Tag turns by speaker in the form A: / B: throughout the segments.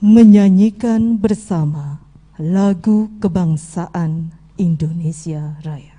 A: menyanyikan bersama lagu kebangsaan Indonesia Raya.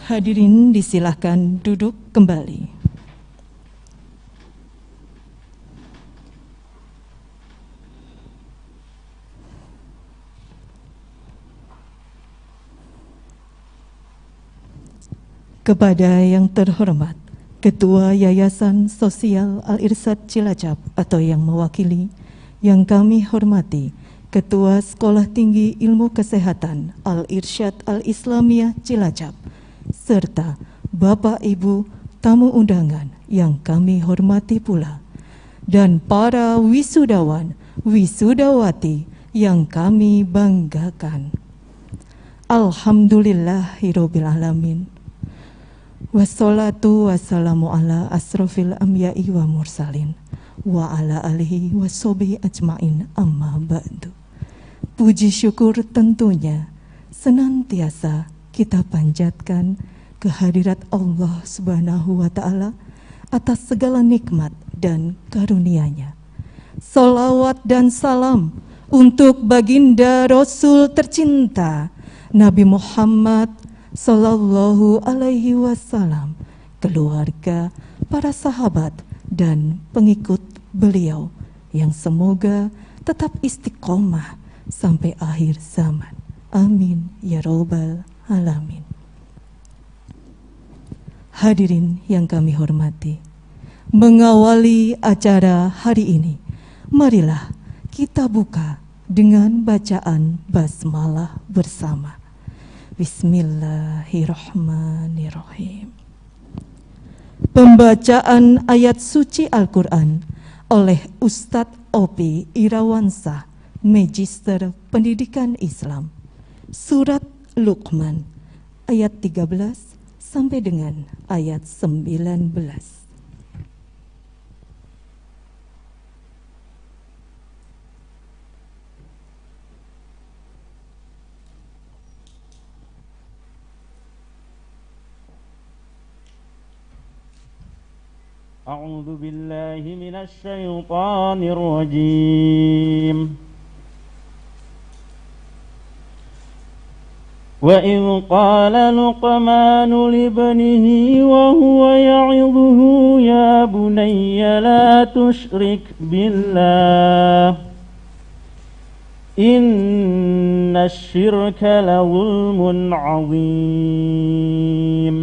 A: Hadirin disilahkan duduk kembali. Kepada yang terhormat Ketua Yayasan Sosial Al-Irsyad Cilacap atau yang mewakili, yang kami hormati Ketua Sekolah Tinggi Ilmu Kesehatan Al-Irsyad Al-Islamiyah Cilacap, serta Bapak Ibu tamu undangan yang kami hormati pula, dan para wisudawan, wisudawati yang kami banggakan. Alhamdulillahirabbil alamin. Wassalatu wassalamu ala asrofil anbiya'i wa mursalin wa ala alihi wa sahbihi ajmain, amma ba'du. Puji syukur tentunya senantiasa kita panjatkan kehadirat Allah Subhanahu wa Ta'ala atas segala nikmat dan karunia-Nya. Salawat dan salam untuk baginda Rasul tercinta Nabi Muhammad Sallallahu Alaihi Wasallam, keluarga, para sahabat dan pengikut beliau yang semoga tetap istiqomah sampai akhir zaman. Amin ya rabbal alamin. Hadirin yang kami hormati, mengawali acara hari ini, marilah kita buka dengan bacaan basmalah bersama. Bismillahirrahmanirrahim. Pembacaan ayat suci Al-Quran oleh Ustadz Opi Irawansa, Magister Pendidikan Islam, Surat Luqman ayat 13 sampai dengan ayat 19.
B: A'udzu billahi minasy syaithanir rajim. وَإِذْ قَالَ لُقْمَانُ لِابْنِهِ وَهُوَ يَعِظُهُ يَا بُنَيَّ لَا تُشْرِكْ بِاللَّهِ إِنَّ الشِّرْكَ لَظُلْمٌ عَظِيمٌ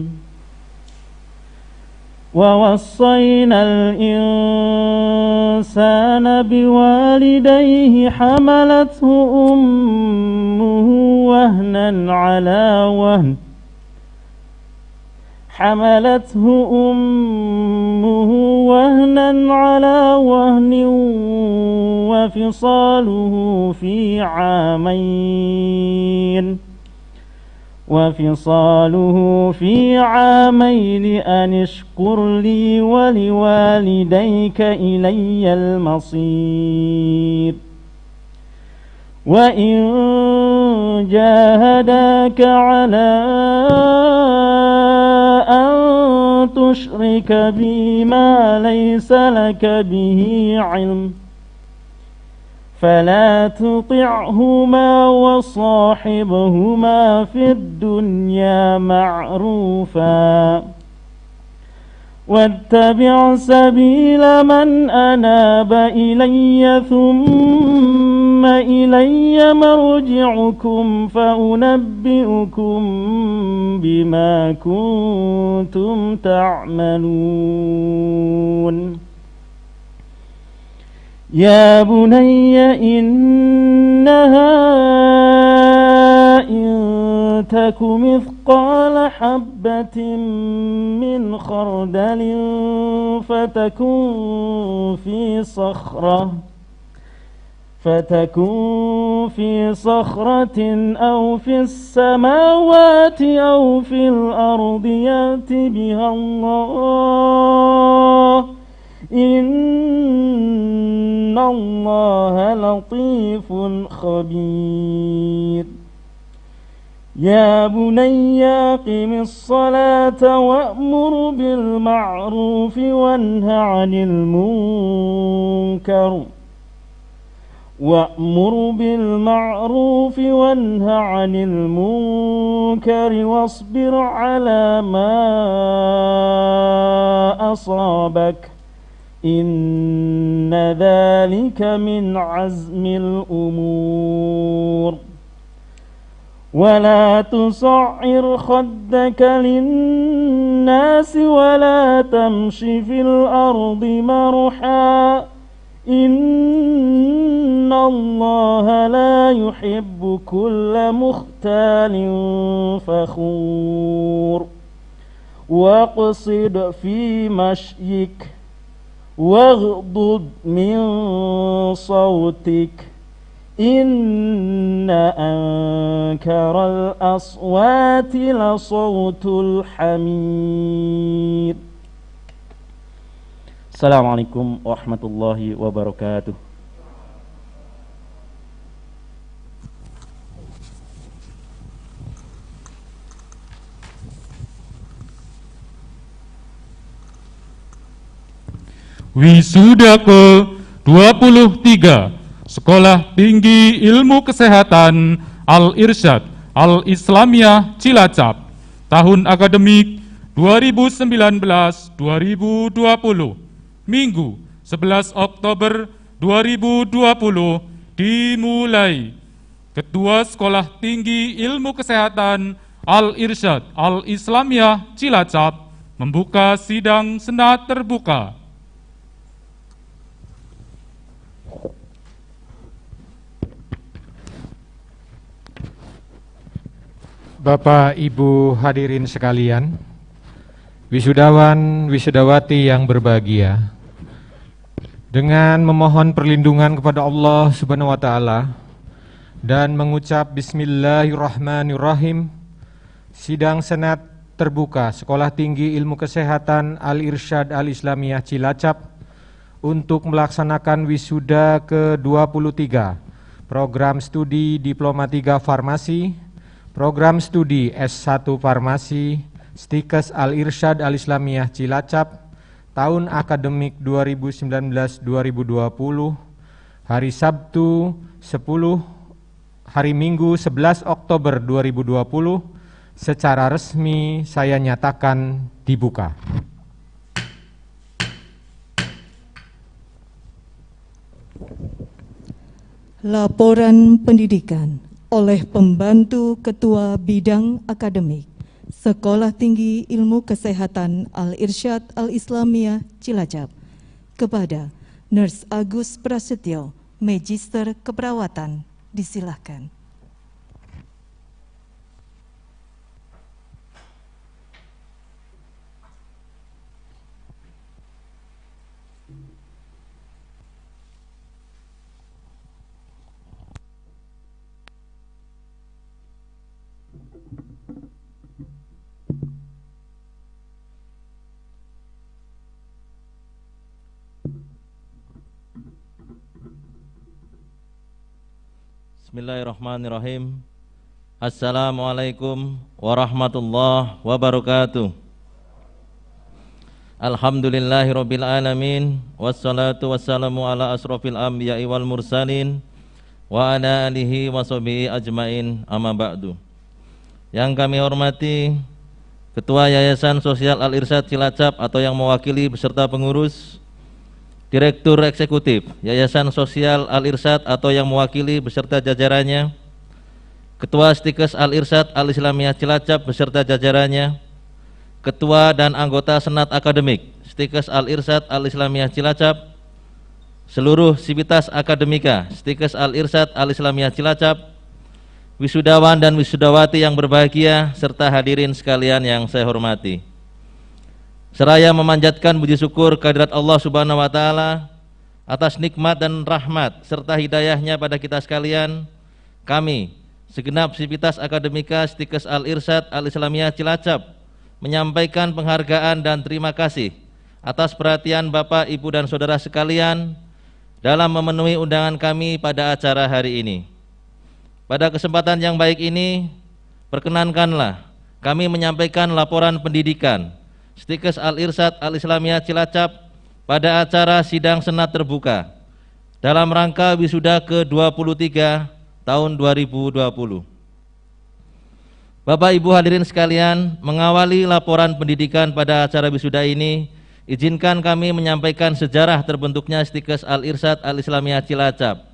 B: ووصينا الإنسان بوالديه حملته أمه وهنا على وهن وفصاله في عامين أن اشكر لي ولوالديك إلي المصير وإن جاهداك على أن تشرك بي ما ليس لك به علم فلا تطعهما وصاحبهما في الدنيا معروفا واتبع سبيل من أناب إلي ثم إلي مرجعكم فأنبئكم بما كنتم تعملون يا بني إنها إن تك مثقال حبة من خردل فتكن في صخرة أو في السماوات أو في الأرض يأت بها الله إن الله لطيف خبير يا بني أقم الصلاة وأمر بالمعروف وانه عن المنكر واصبر على ما أصابك إن ذلك من عزم الأمور ولا تصعر خدك للناس ولا تمش في الأرض مرحا إن الله لا يحب كل مختال فخور واقصد في مشيك واغضض من صوتك إن أنكر الأصوات لصوت الحمير. Assalamualaikum warahmatullahi wabarakatuh.
C: Wisuda ke-23 Sekolah Tinggi Ilmu Kesehatan Al-Irsyad Al-Islamiyah Cilacap tahun akademik 2019-2020 Minggu 11 Oktober 2020 dimulai. Ketua Sekolah Tinggi Ilmu Kesehatan Al-Irsyad Al-Islamiyah Cilacap membuka sidang senat terbuka.
D: Bapak Ibu hadirin sekalian, wisudawan wisudawati yang berbahagia, dengan memohon perlindungan kepada Allah Subhanahu wa taala dan mengucap bismillahirrahmanirrahim, sidang senat terbuka Sekolah Tinggi Ilmu Kesehatan Al-Irsyad Al-Islamiyah Cilacap untuk melaksanakan wisuda ke-23 program studi Diploma 3 Farmasi, program studi S1 Farmasi Stikes Al-Irsyad Al-Islamiyah Cilacap tahun akademik 2019-2020 hari Sabtu 10 hari Minggu 11 Oktober 2020 secara resmi saya nyatakan dibuka.
A: Laporan pendidikan oleh Pembantu Ketua Bidang Akademik Sekolah Tinggi Ilmu Kesehatan Al-Irsyad Al-Islamiyah Cilacap kepada Nurse Agus Prasetyo, Magister Keperawatan. Disilahkan.
E: Bismillahirrahmanirrahim. Assalamualaikum warahmatullahi wabarakatuh. Alhamdulillahirabbil alamin, wassalatu wassalamu ala asrofil anbiya'i wal mursalin wa ala alihi wa sahbihi ajmain, amma ba'du. Yang kami hormati Ketua Yayasan Sosial Al-Irsyad Cilacap atau yang mewakili beserta pengurus, Direktur Eksekutif Yayasan Sosial Al-Irsyad atau yang mewakili beserta jajarannya, Ketua Stikes Al-Irsyad Al-Islamiyah Cilacap beserta jajarannya, Ketua dan anggota Senat Akademik Stikes Al-Irsyad Al-Islamiyah Cilacap, seluruh sivitas akademika Stikes Al-Irsyad Al-Islamiyah Cilacap, wisudawan dan wisudawati yang berbahagia, serta hadirin sekalian yang saya hormati. Seraya memanjatkan puji syukur kehadirat Allah Subhanahu wa Ta'ala atas nikmat dan rahmat serta hidayahnya pada kita sekalian, kami segenap sivitas akademika Stikes Al-Irsyad Al-Islamiyah Cilacap menyampaikan penghargaan dan terima kasih atas perhatian Bapak, Ibu dan Saudara sekalian dalam memenuhi undangan kami pada acara hari ini. Pada kesempatan yang baik ini, perkenankanlah kami menyampaikan laporan pendidikan Stikes Al-Irsyad Al-Islamiyah Cilacap pada acara sidang senat terbuka dalam rangka wisuda ke-23 tahun 2020. Bapak Ibu hadirin sekalian, mengawali laporan pendidikan pada acara wisuda ini, izinkan kami menyampaikan sejarah terbentuknya Stikes Al-Irsyad Al-Islamiyah Cilacap.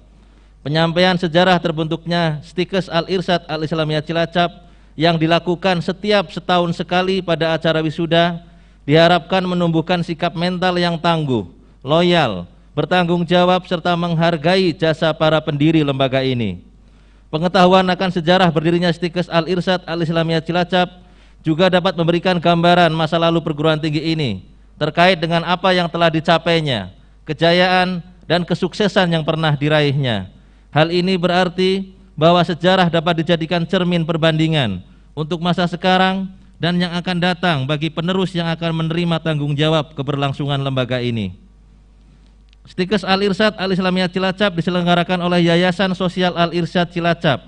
E: Penyampaian sejarah terbentuknya Stikes Al-Irsyad Al-Islamiyah Cilacap yang dilakukan setiap setahun sekali pada acara wisuda diharapkan menumbuhkan sikap mental yang tangguh, loyal, bertanggung jawab, serta menghargai jasa para pendiri lembaga ini. Pengetahuan akan sejarah berdirinya Stikes Al-Irsyad Al-Islamiyah Cilacap juga dapat memberikan gambaran masa lalu perguruan tinggi ini terkait dengan apa yang telah dicapainya, kejayaan dan kesuksesan yang pernah diraihnya. Hal ini berarti bahwa sejarah dapat dijadikan cermin perbandingan untuk masa sekarang dan yang akan datang bagi penerus yang akan menerima tanggung jawab keberlangsungan lembaga ini. Stikes Al-Irsyad Al-Islamiyah Cilacap diselenggarakan oleh Yayasan Sosial Al-Irsyad Cilacap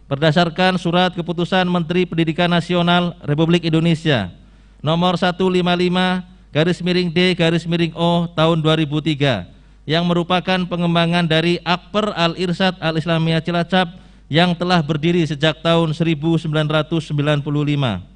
E: berdasarkan Surat Keputusan Menteri Pendidikan Nasional Republik Indonesia nomor 155/D/O tahun 2003 yang merupakan pengembangan dari Akper Al-Irsyad Al-Islamiyah Cilacap yang telah berdiri sejak tahun 1995.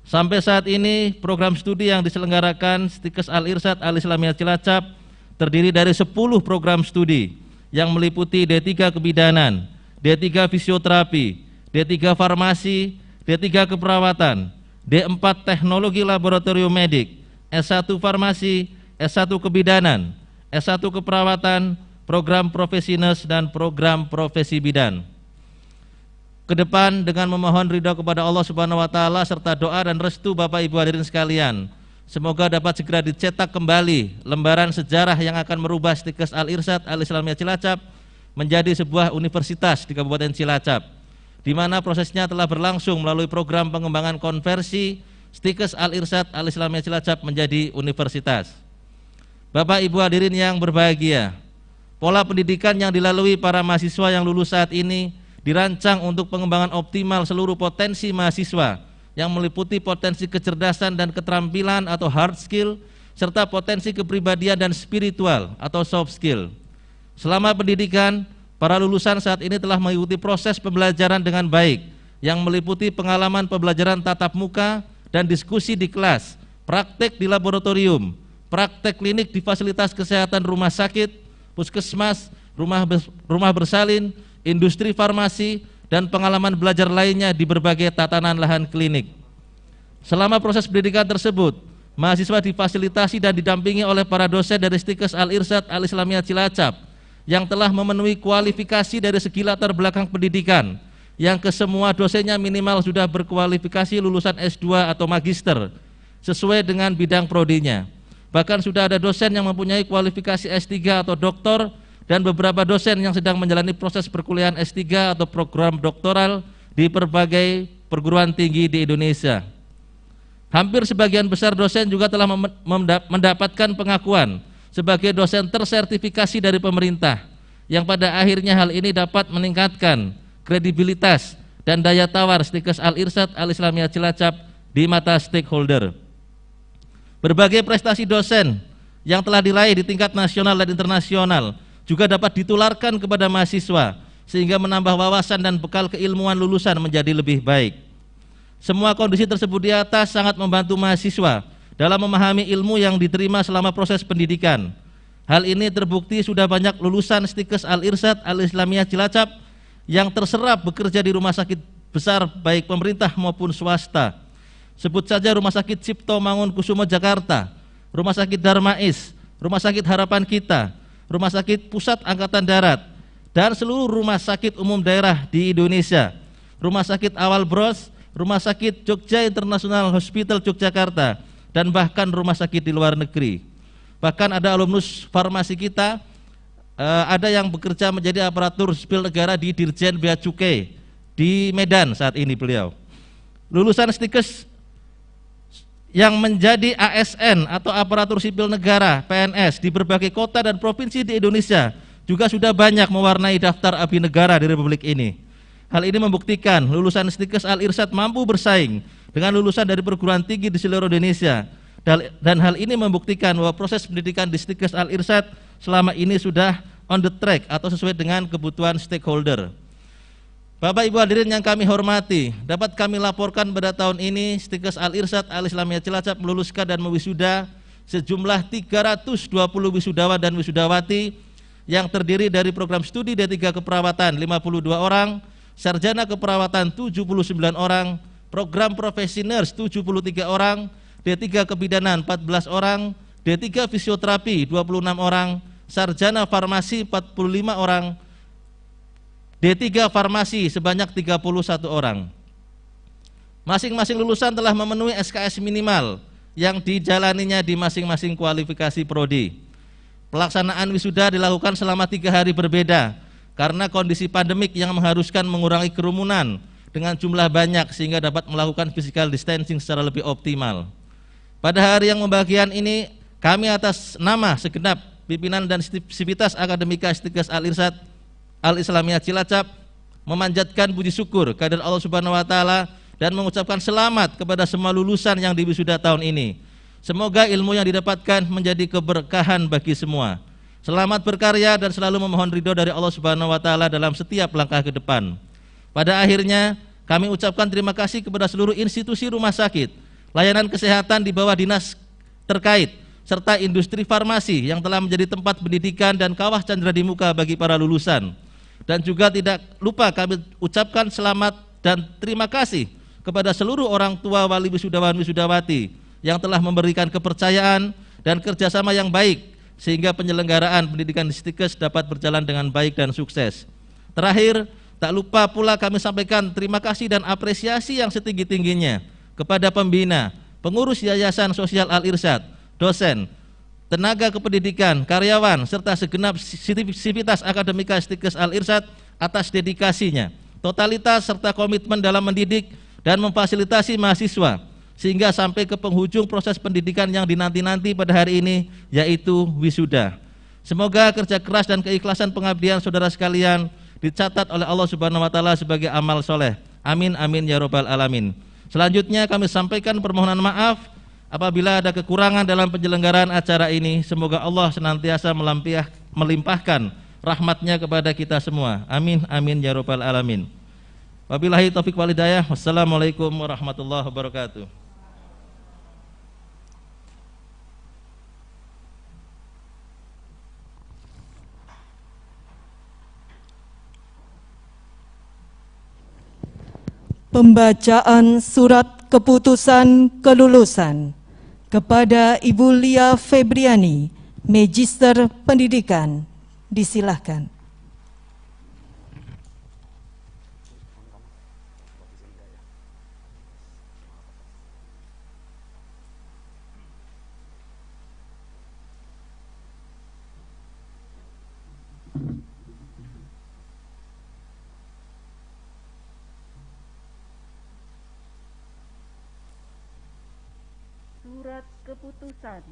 E: Sampai saat ini, program studi yang diselenggarakan Stikes Al-Irsyad Al-Islamiyah Cilacap terdiri dari 10 program studi yang meliputi D3 Kebidanan, D3 Fisioterapi, D3 Farmasi, D3 Keperawatan, D4 Teknologi Laboratorium Medik, S1 Farmasi, S1 Kebidanan, S1 Keperawatan, program Profesi Nurse dan program Profesi Bidan. Kedepan dengan memohon ridha kepada Allah Subhanahu wa Ta'ala serta doa dan restu Bapak Ibu hadirin sekalian, semoga dapat segera dicetak kembali lembaran sejarah yang akan merubah Stikes Al-Irsyad Al-Islamiyah Cilacap menjadi sebuah universitas di Kabupaten Cilacap, di mana prosesnya telah berlangsung melalui program pengembangan konversi Stikes Al-Irsyad Al-Islamiyah Cilacap menjadi universitas. Bapak Ibu hadirin yang berbahagia, pola pendidikan yang dilalui para mahasiswa yang lulus saat ini dirancang untuk pengembangan optimal seluruh potensi mahasiswa yang meliputi potensi kecerdasan dan keterampilan atau hard skill serta potensi kepribadian dan spiritual atau soft skill. Selama pendidikan, para lulusan saat ini telah mengikuti proses pembelajaran dengan baik yang meliputi pengalaman pembelajaran tatap muka dan diskusi di kelas, praktek di laboratorium, praktek klinik di fasilitas kesehatan rumah sakit, puskesmas, rumah bersalin, industri farmasi, dan pengalaman belajar lainnya di berbagai tatanan lahan klinik. Selama proses pendidikan tersebut, mahasiswa difasilitasi dan didampingi oleh para dosen dari Stikes Al-Irsyad Al-Islamiyah Cilacap yang telah memenuhi kualifikasi dari segi latar belakang pendidikan, yang kesemua dosennya minimal sudah berkualifikasi lulusan S2 atau magister sesuai dengan bidang prodinya. Bahkan sudah ada dosen yang mempunyai kualifikasi S3 atau doktor, dan beberapa dosen yang sedang menjalani proses perkuliahan S3 atau program doktoral di berbagai perguruan tinggi di Indonesia. Hampir sebagian besar dosen juga telah mendapatkan pengakuan sebagai dosen tersertifikasi dari pemerintah, yang pada akhirnya hal ini dapat meningkatkan kredibilitas dan daya tawar Stikes Al-Irsyad Al-Islamiyah Cilacap di mata stakeholder. Berbagai prestasi dosen yang telah diraih di tingkat nasional dan internasional juga dapat ditularkan kepada mahasiswa, sehingga menambah wawasan dan bekal keilmuan lulusan menjadi lebih baik. Semua kondisi tersebut di atas sangat membantu mahasiswa dalam memahami ilmu yang diterima selama proses pendidikan. Hal ini terbukti sudah banyak lulusan Stikes Al-Irsyad Al-Islamiyah Cilacap yang terserap bekerja di rumah sakit besar baik pemerintah maupun swasta. Sebut saja Rumah Sakit Cipto Mangunkusumo Jakarta, Rumah Sakit Darmais, Rumah Sakit Harapan Kita, Rumah Sakit Pusat Angkatan Darat, dan seluruh rumah sakit umum daerah di Indonesia, Rumah Sakit Awal Bros, Rumah Sakit Jogja International Hospital Yogyakarta, dan bahkan rumah sakit di luar negeri. Bahkan ada alumnus farmasi kita, ada yang bekerja menjadi aparatur sipil negara di Dirjen Bea Cukai di Medan saat ini beliau. Lulusan Stikes yang menjadi ASN atau aparatur sipil negara PNS di berbagai kota dan provinsi di Indonesia juga sudah banyak mewarnai daftar abdi negara di Republik ini. Hal ini membuktikan lulusan Stikes Al-Irsyad mampu bersaing dengan lulusan dari perguruan tinggi di seluruh Indonesia, dan hal ini membuktikan bahwa proses pendidikan di Stikes Al-Irsyad selama ini sudah on the track atau sesuai dengan kebutuhan stakeholder. Bapak Ibu hadirin yang kami hormati, dapat kami laporkan pada tahun ini Stikes Al-Irsyad Al-Islamiyah Cilacap meluluskan dan mewisuda sejumlah 320 wisudawan dan wisudawati yang terdiri dari program studi D3 Keperawatan 52 orang, sarjana keperawatan 79 orang, program profesi nurse 73 orang, D3 kebidanan 14 orang, D3 fisioterapi 26 orang, sarjana farmasi 45 orang, D3 farmasi sebanyak 31 orang. Masing-masing lulusan telah memenuhi SKS minimal yang dijalaninya di masing-masing kualifikasi prodi. Pelaksanaan wisuda dilakukan selama 3 hari berbeda karena kondisi pandemik yang mengharuskan mengurangi kerumunan dengan jumlah banyak sehingga dapat melakukan physical distancing secara lebih optimal. Pada hari yang membahagian ini, kami atas nama segenap pimpinan dan sivitas akademika Stikes Al-Irsyad Al-Islamiyah Cilacap memanjatkan puji syukur kehadirat Allah Subhanahu wa taala dan mengucapkan selamat kepada semua lulusan yang diwisuda tahun ini. Semoga ilmu yang didapatkan menjadi keberkahan bagi semua. Selamat berkarya dan selalu memohon ridho dari Allah Subhanahu wa taala dalam setiap langkah ke depan. Pada akhirnya, kami ucapkan terima kasih kepada seluruh institusi rumah sakit, layanan kesehatan di bawah dinas terkait, serta industri farmasi yang telah menjadi tempat pendidikan dan kawah candera di muka bagi para lulusan. Dan juga tidak lupa kami ucapkan selamat dan terima kasih kepada seluruh orang tua wali wisudawan wisudawati yang telah memberikan kepercayaan dan kerjasama yang baik sehingga penyelenggaraan pendidikan di Stikes dapat berjalan dengan baik dan sukses. Terakhir, tak lupa pula kami sampaikan terima kasih dan apresiasi yang setinggi-tingginya kepada pembina, pengurus Yayasan Sosial Al-Irsyad, dosen, tenaga kependidikan, karyawan, serta segenap sivitas akademika Stikes Al-Irsyad atas dedikasinya, totalitas serta komitmen dalam mendidik dan memfasilitasi mahasiswa sehingga sampai ke penghujung proses pendidikan yang dinanti-nanti pada hari ini, yaitu wisuda. Semoga kerja keras dan keikhlasan pengabdian saudara sekalian dicatat oleh Allah Subhanahu wa taala sebagai amal soleh. Amin amin ya robbal alamin. Selanjutnya kami sampaikan permohonan maaf apabila ada kekurangan dalam penyelenggaraan acara ini. Semoga Allah senantiasa melimpahkan rahmatnya kepada kita semua. Amin amin ya robbal alamin. Wabillahi taufik wal hidayah. Wassalamualaikum warahmatullahi wabarakatuh.
A: Pembacaan Surat keputusan kelulusan kepada Ibu Lia Febriani, Magister Pendidikan. Disilahkan.
F: Surat keputusan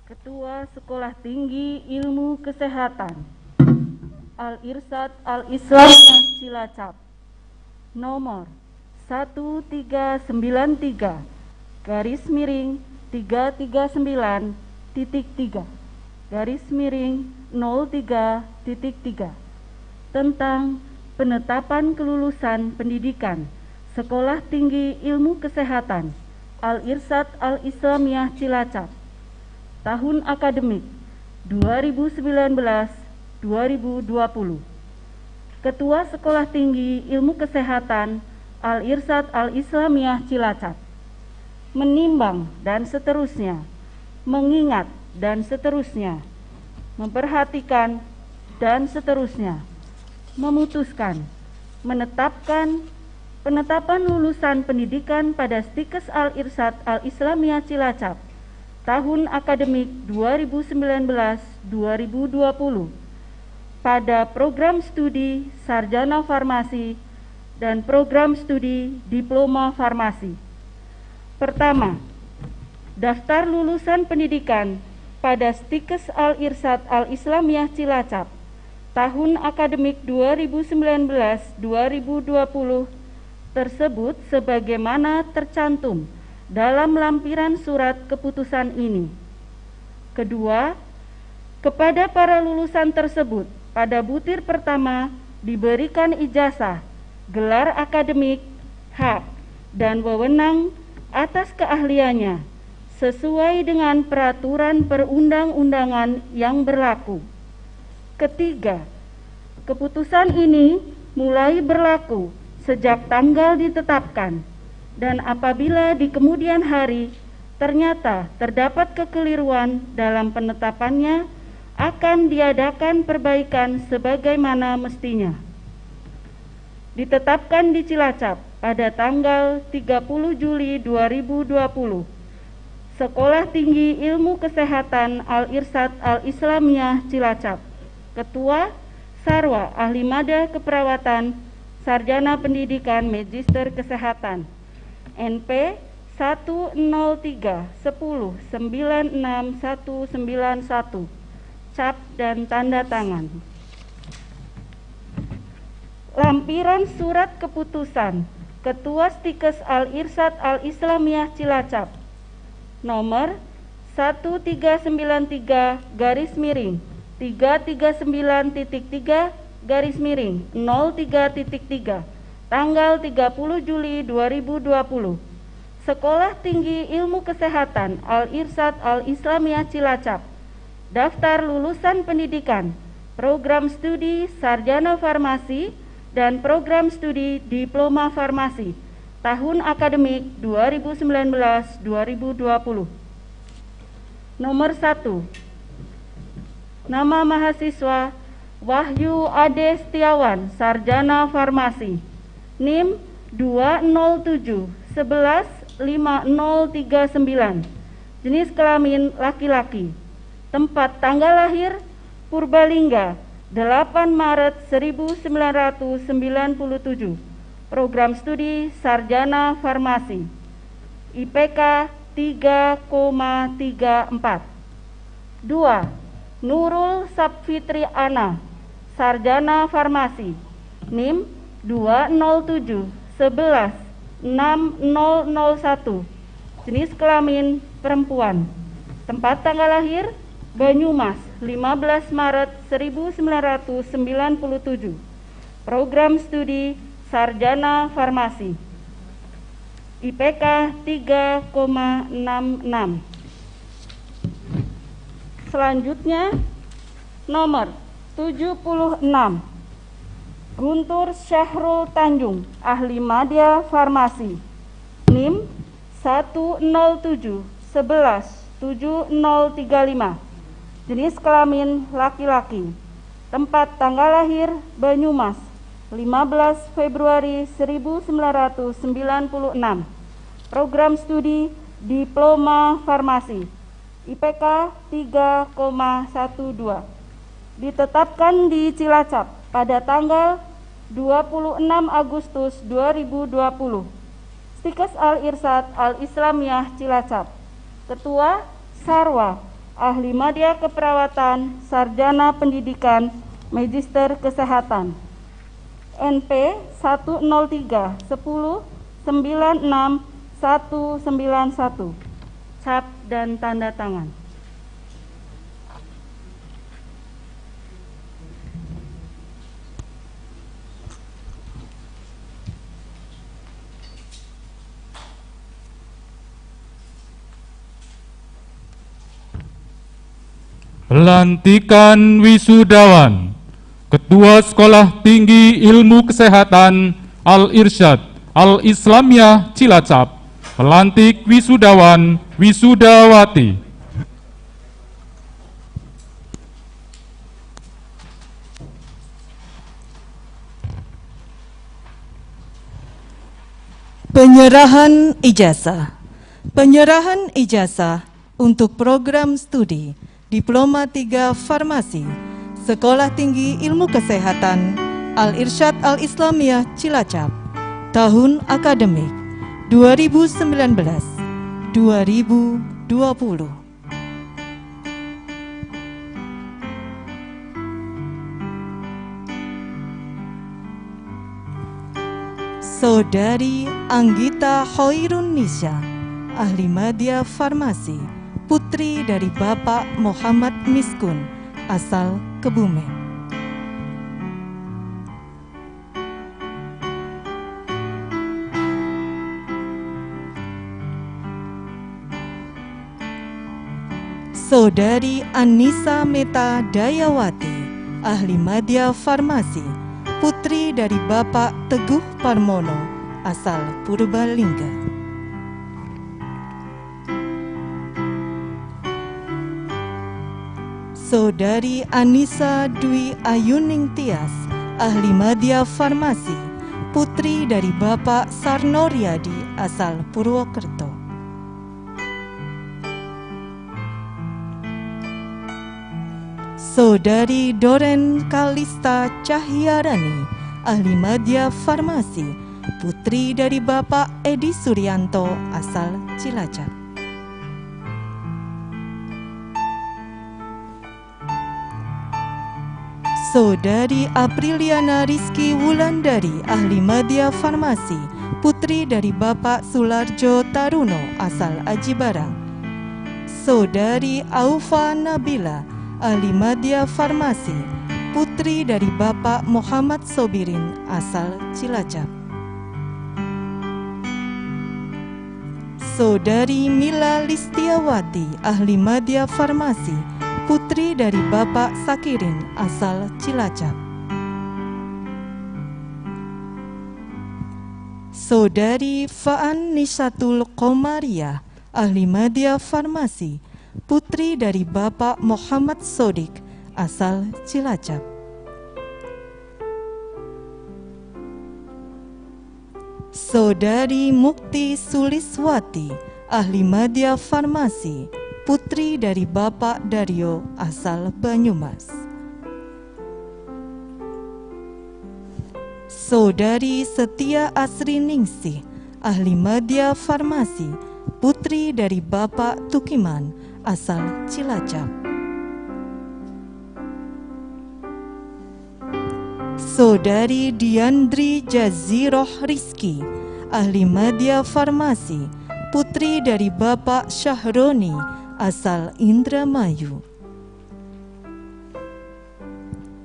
F: Ketua Sekolah Tinggi Ilmu Kesehatan Al-Irsyad Al-Islamiyah Cilacap nomor 1393 garis miring 339.3 garis miring 03.3 tentang penetapan kelulusan pendidikan Sekolah Tinggi Ilmu Kesehatan Al-Irsyad Al-Islamiyah Cilacap tahun akademik 2019-2020. Ketua Sekolah Tinggi Ilmu Kesehatan Al-Irsyad Al-Islamiyah Cilacap menimbang dan seterusnya, mengingat dan seterusnya, memperhatikan dan seterusnya, memutuskan, menetapkan penetapan lulusan pendidikan pada Stikes Al-Irsyad Al-Islamiyah Cilacap tahun akademik 2019-2020 pada program studi Sarjana Farmasi dan program studi Diploma Farmasi. Pertama, daftar lulusan pendidikan pada Stikes Al-Irsyad Al-Islamiyah Cilacap tahun akademik 2019-2020 tersebut sebagaimana tercantum dalam lampiran surat keputusan ini. Kedua, kepada para lulusan tersebut pada butir pertama diberikan ijazah, gelar akademik, hak, dan wewenang atas keahliannya sesuai dengan peraturan perundang-undangan yang berlaku. Ketiga, keputusan ini mulai berlaku sejak tanggal ditetapkan, dan apabila di kemudian hari ternyata terdapat kekeliruan dalam penetapannya, akan diadakan perbaikan sebagaimana mestinya. Ditetapkan di Cilacap pada tanggal 30 Juli 2020, Sekolah Tinggi Ilmu Kesehatan Al-Irsyad Al-Islamiyah Cilacap. Ketua Sarwa Ahli Mada Keperawatan Sarjana Pendidikan Magister Kesehatan NP 103-10-96191 cap dan tanda tangan. Lampiran surat keputusan Ketua Stikes Al-Irsyad Al-Islamiyah Cilacap nomor 1393 garis miring 339.3 garis miring 03.3 tanggal 30 Juli 2020. Sekolah Tinggi Ilmu Kesehatan Al-Irsyad Al-Islamiyah Cilacap. Daftar lulusan pendidikan program studi Sarjana Farmasi dan program studi Diploma Farmasi tahun akademik 2019-2020. Nomor 1. Nama mahasiswa Wahyu Ade Setiawan, Sarjana Farmasi, NIM 207-11-5039, jenis kelamin laki-laki, tempat tanggal lahir Purbalingga, 8 Maret 1997, program studi Sarjana Farmasi, IPK 3,34. 2. Nurul Sapfitri Ana, Sarjana Farmasi, NIM 207-11-6001, jenis kelamin perempuan, tempat tanggal lahir Banyumas, 15 Maret 1997, program studi Sarjana Farmasi, IPK 3,66. Selanjutnya nomor 76, Guntur Syahrul Tanjung, Ahli Madya Farmasi, NIM 107117035, jenis kelamin laki-laki, tempat tanggal lahir Banyumas 15 Februari 1996, program studi Diploma Farmasi, IPK 3,12, ditetapkan di Cilacap pada tanggal 26 Agustus 2020. Stikes Al-Irsyad Al-Islamiyah Cilacap. Ketua Sarwa, Ahli Madya Keperawatan, Sarjana Pendidikan, Magister Kesehatan. NP 103 10 96 191. Cap dan tanda tangan.
C: Pelantikan wisudawan Ketua Sekolah Tinggi Ilmu Kesehatan Al-Irsyad Al-Islamiyah Cilacap, pelantik wisudawan wisudawati.
A: Penyerahan ijazah. Penyerahan ijazah untuk program studi Diploma 3 Farmasi Sekolah Tinggi Ilmu Kesehatan Al-Irsyad Al-Islamiyah Cilacap, tahun akademik 2019-2020. Saudari Anggita Hoirun Nisha, Ahli Madya Farmasi, putri dari Bapak Muhammad Miskun, asal Kebumen. Saudari Anissa Meta Dayawati, Ahli Madya Farmasi, putri dari Bapak Teguh Parmono, asal Purbalingga. Saudari Anissa Dwi Ayuning Tias, Ahli Madya Farmasi, putri dari Bapak Sarnoryadi, asal Purwokerto. Saudari Doren Kalista Cahyarani, Ahli Madya Farmasi, putri dari Bapak Edi Suryanto, asal Cilacap. Saudari Apriliana Rizky Wulandari, Ahli Madya Farmasi, putri dari Bapak Sularjo Taruno, asal Aji Barang. Saudari Aufa Nabila, Ahli Madya Farmasi, putri dari Bapak Muhammad Sobirin, asal Cilacap. Saudari Mila Listiawati, Ahli Madya Farmasi, putri dari Bapak Sakirin, asal Cilacap. Saudari Faan Nisatul Komariah, Ahli Madya Farmasi, putri dari Bapak Muhammad Sodik, asal Cilacap. Saudari Mukti Suliswati, Ahli Madya Farmasi, putri dari Bapak Daryo, asal Banyumas. Saudari Setia Asri Ningsih, Ahli Madya Farmasi, putri dari Bapak Tukiman, asal Cilacap. Saudari Diandri Jaziroh Rizki, Ahli Madya Farmasi, putri dari Bapak Syahroni, asal Indramayu.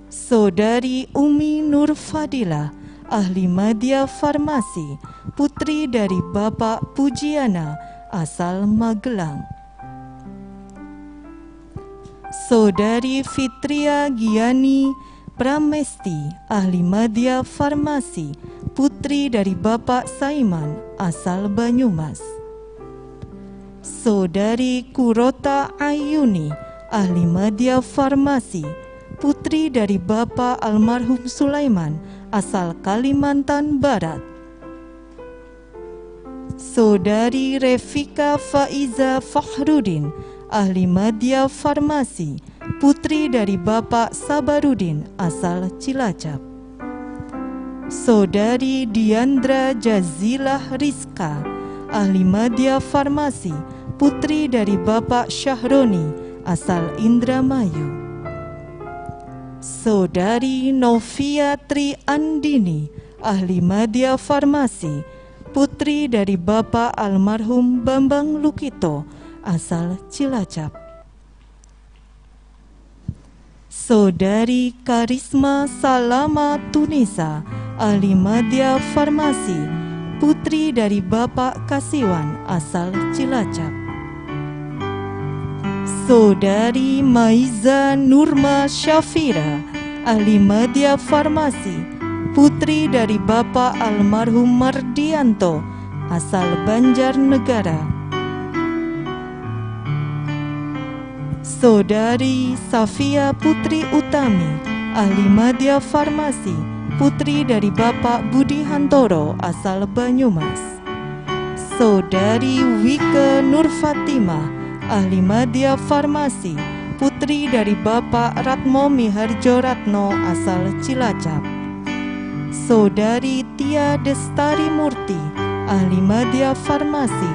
A: Saudari Umi Nur Fadilah, Ahli Madya Farmasi, putri dari Bapak Pujiana, asal Magelang. Saudari Fitria Giani Pramesti, Ahli Madya Farmasi, putri dari Bapak Saiman, asal Banyumas. Saudari Kurota Ayuni, ahli media farmasi, putri dari Bapak almarhum Sulaiman, asal Kalimantan Barat. Saudari Refika Faiza Fakhrudin, ahli media farmasi, putri dari Bapak Sabarudin, asal Cilacap. Saudari Diandra Jazilah Rizka, ahli media farmasi, putri dari Bapak Syahroni, asal Indramayu. Saudari Novia Tri Andini, ahli media farmasi, putri dari Bapak almarhum Bambang Lukito, asal Cilacap. Saudari Karisma Salama Tunisa, ahli media farmasi, putri dari Bapak Kasiwan, asal Cilacap. Saudari Maiza Nurma Syafira, ahli media farmasi, putri dari Bapak almarhum Mardianto, asal Banjarnegara. Saudari Safia Putri Utami, ahli media farmasi, putri dari Bapak Budi Hantoro, asal Banyumas. Saudari Wike Nur Fatimah, ahli media farmasi, putri dari Bapak Ratmo Miharjo Ratno, asal Cilacap. Saudari Tia Destari Murti, ahli media farmasi,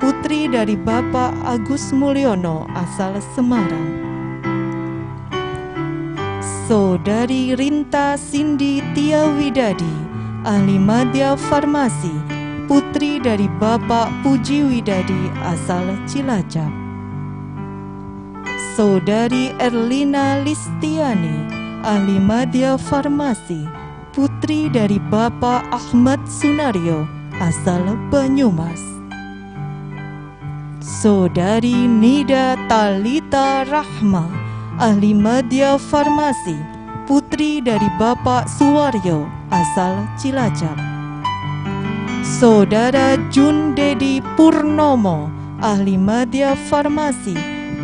A: putri dari Bapak Agus Mulyono, asal Semarang. Saudari Rinta Cindy Tia Widadi, ahli media farmasi, putri dari Bapak Puji Widadi, asal Cilacap. Saudari Erlina Listiani, ahli media farmasi, putri dari Bapak Ahmad Sunario, asal Banyumas. Saudari Nida Talita Rahma, ahli media farmasi, putri dari Bapak Suwaryo, asal Cilacap. Saudara Jun Dedi Purnomo, ahli media farmasi,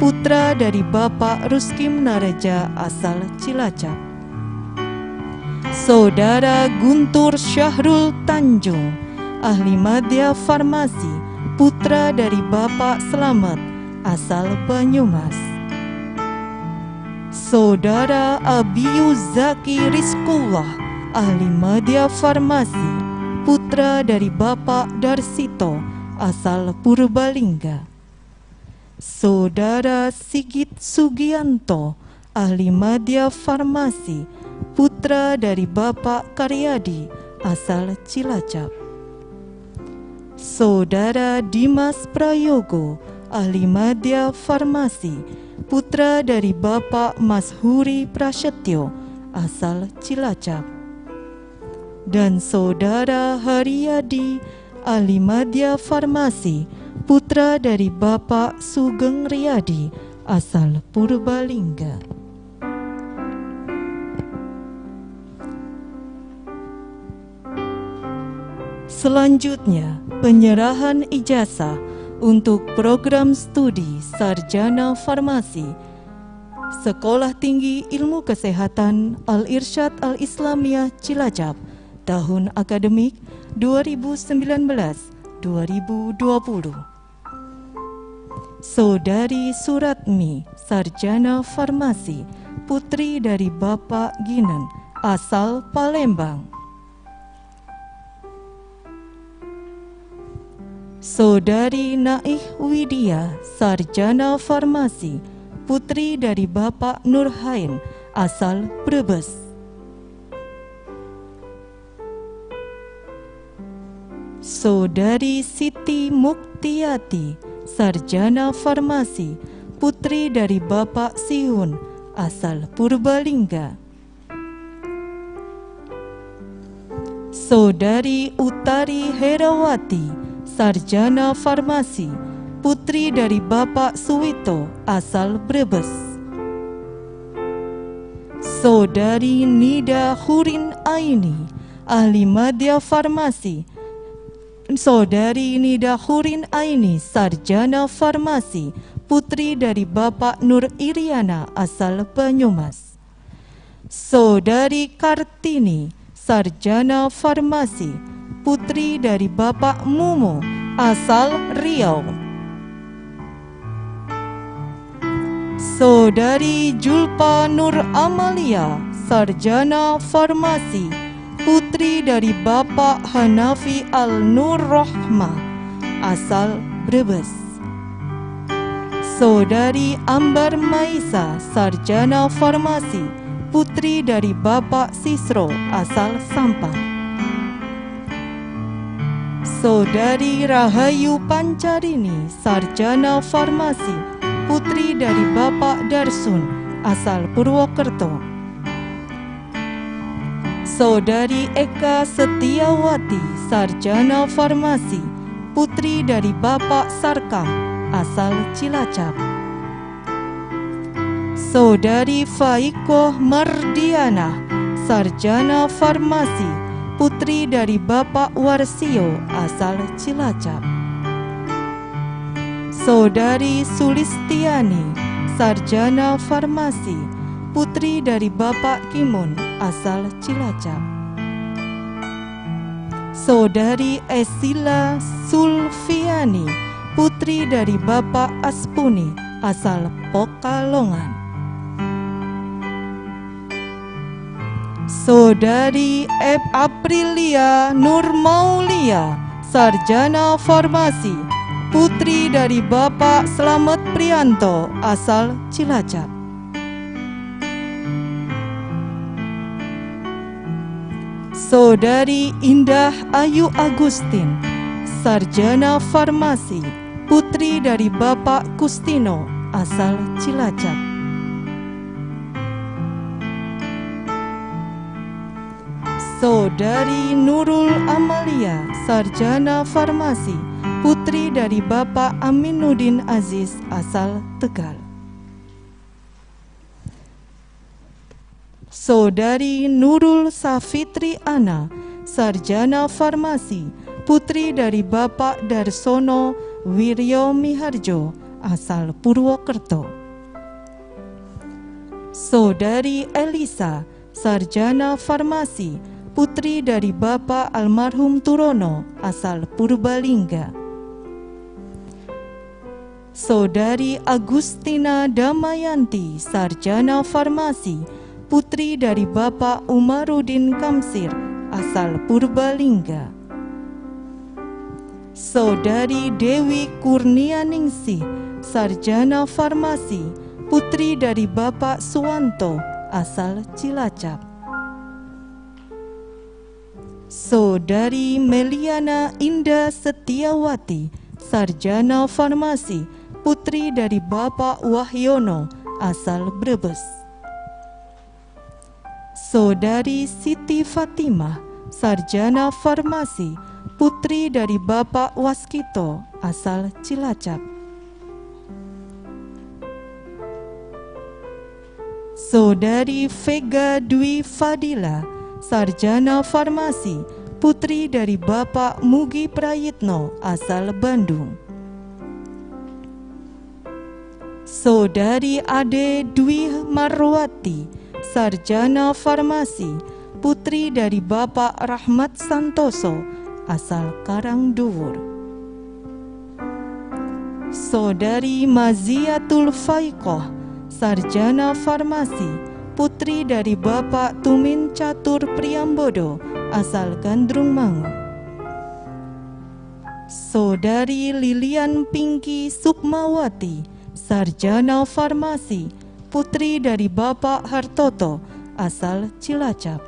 A: putra dari Bapak Ruskim Nareja, asal Cilacap. Saudara Guntur Syahrul Tanjung, ahli media farmasi, putra dari Bapak Slamet, asal Banyumas. Saudara Abiyu Zaki Rizkullah, ahli media farmasi, putra dari Bapak Darsito, asal Purbalingga. Saudara Sigit Sugianto, ahli media farmasi, putra dari Bapak Karyadi, asal Cilacap. Saudara Dimas Prayogo, ahli media farmasi, putra dari Bapak Mashuri Prasetyo, asal Cilacap. Dan Saudara Haryadi, ahli media farmasi, putra dari Bapak Sugeng Riyadi, asal Purbalingga. Selanjutnya, penyerahan ijazah untuk program studi Sarjana Farmasi Sekolah Tinggi Ilmu Kesehatan Al-Irsyad Al-Islamiyah Cilacap tahun akademik 2019-2020. Saudari Suratmi, Sarjana Farmasi, putri dari Bapak Ginen, asal Palembang. Saudari Naih Widya, Sarjana Farmasi, putri dari Bapak Nurhain, asal Brebes. Saudari Siti Muktiati, Sarjana Farmasi, putri dari Bapak Sihun, asal Purbalingga. Saudari Utari Herawati, Sarjana Farmasi, putri dari Bapak Suwito, asal Brebes. Saudari Nida Hurin Aini, ahli media farmasi, Saudari Nida Hurin Aini, Sarjana Farmasi, putri dari Bapak Nur Iriana, asal Banyumas. Saudari Kartini, Sarjana Farmasi, putri dari Bapak Mumu, asal Riau. Saudari Julpa Nur Amalia, Sarjana Farmasi, putri dari Bapak Hanafi Al-Nur Rohmah, asal Brebes. Saudari Ambar Maisa, Sarjana Farmasi, putri dari Bapak Sisro, asal Sampang. Saudari Rahayu Pancarini, Sarjana Farmasi, putri dari Bapak Darsun, asal Purwokerto. Saudari Eka Setiawati, Sarjana Farmasi, putri dari Bapak Sarkam, asal Cilacap. Saudari Faikoh Mardiana, Sarjana Farmasi, putri dari Bapak Warsio, asal Cilacap. Saudari Sulistiani, Sarjana Farmasi, putri dari Bapak Kimun, asal Cilacap. Saudari Esila Sulfiani, putri dari Bapak Aspuni, asal Pokalongan. Saudari Aprilia Nurmaulia, Sarjana Farmasi, putri dari Bapak Slamet Prianto, asal Cilacap. Saudari Indah Ayu Agustin, Sarjana Farmasi, putri dari Bapak Kustino, asal Cilacap. Saudari Nurul Amalia, Sarjana Farmasi, putri dari Bapak Aminuddin Aziz, asal Tegal. Saudari Nurul Safitri Ana, Sarjana Farmasi, putri dari Bapak Darsono Wiryo Miharjo, asal Purwokerto. Saudari Elisa, Sarjana Farmasi, putri dari Bapak almarhum Turono, asal Purbalingga. Saudari Agustina Damayanti, Sarjana Farmasi, putri dari Bapak Umaruddin Kamsir, asal Purbalingga. Saudari Dewi Kurnianingsih, Sarjana Farmasi, putri dari Bapak Suwanto, asal Cilacap. Saudari Meliana Indah Setiawati, Sarjana Farmasi, putri dari Bapak Wahyono, asal Brebes. Saudari Siti Fatimah, Sarjana Farmasi, putri dari Bapak Waskito, asal Cilacap. Saudari Vega Dwi Fadila, Sarjana Farmasi, putri dari Bapak Mugi Prayitno, asal Bandung. Saudari Ade Dwi Marwati, Sarjana Farmasi, putri dari Bapak Rahmat Santoso, asal Karangduwur. Saudari Maziatul Faikoh, Sarjana Farmasi, putri dari Bapak Tumin Catur Priambodo, asal Gandrung Mangu. Saudari Lilian Pinky Sukmawati, Sarjana Farmasi, putri dari Bapak Hartoto, asal Cilacap.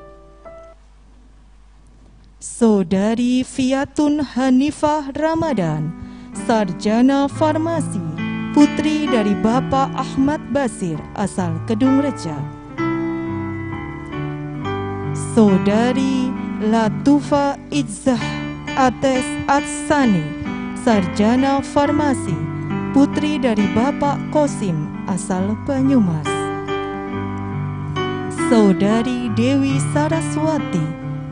A: Saudari Fiatun Hanifah Ramadan, Sarjana Farmasi, putri dari Bapak Ahmad Basir, asal Kedung Reja. Saudari Latufa Izzah Ates Atsani, Sarjana Farmasi, putri dari Bapak Kosim, asal Banyumas. Saudari Dewi Saraswati,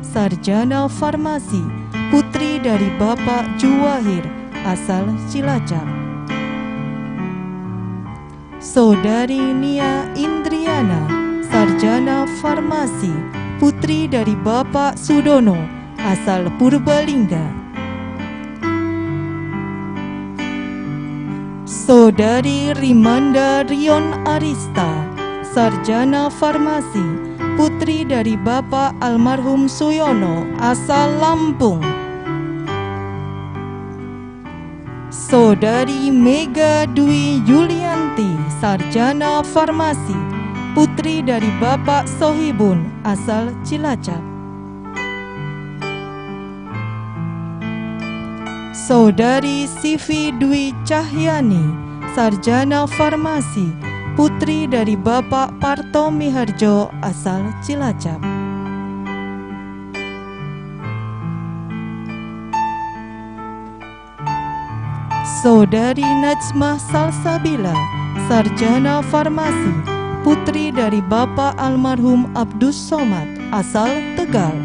A: Sarjana Farmasi, putri dari Bapak Juwahir, asal Cilacap. Saudari Nia Indriana, sarjana farmasi, putri dari Bapak Sudono, asal Purbalingga. Saudari Rimanda Rion Arista, sarjana farmasi, putri dari Bapak almarhum Suyono, asal Lampung. Saudari Mega Dwi Yulianti, sarjana farmasi, putri dari Bapak Sohibun, asal Cilacap. Saudari Sivi Dwi Cahyani, sarjana farmasi, putri dari Bapak Parto Miharjo, asal Cilacap. Saudari Najmah Salsabila, sarjana farmasi, putri dari Bapak almarhum Abdus Somad, asal Tegal.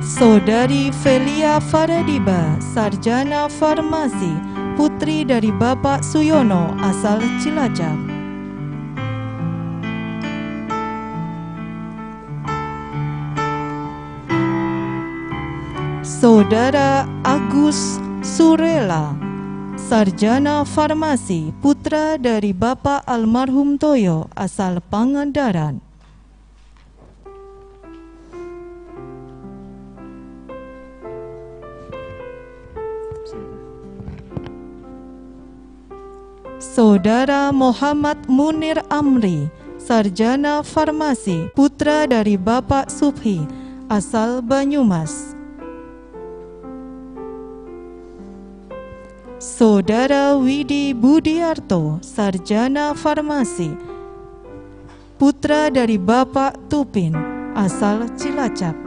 A: Saudari Felia Faradiba, sarjana farmasi, putri dari Bapak Suyono, asal Cilacap. Saudara Agus Surela, sarjana farmasi, putra dari Bapak almarhum Toyo, asal Pangandaran. Saudara Muhammad Munir Amri, sarjana farmasi, putra dari Bapak Subhi, asal Banyumas. Saudara Widi Budiarto, sarjana farmasi, putra dari Bapak Tupin, asal Cilacap.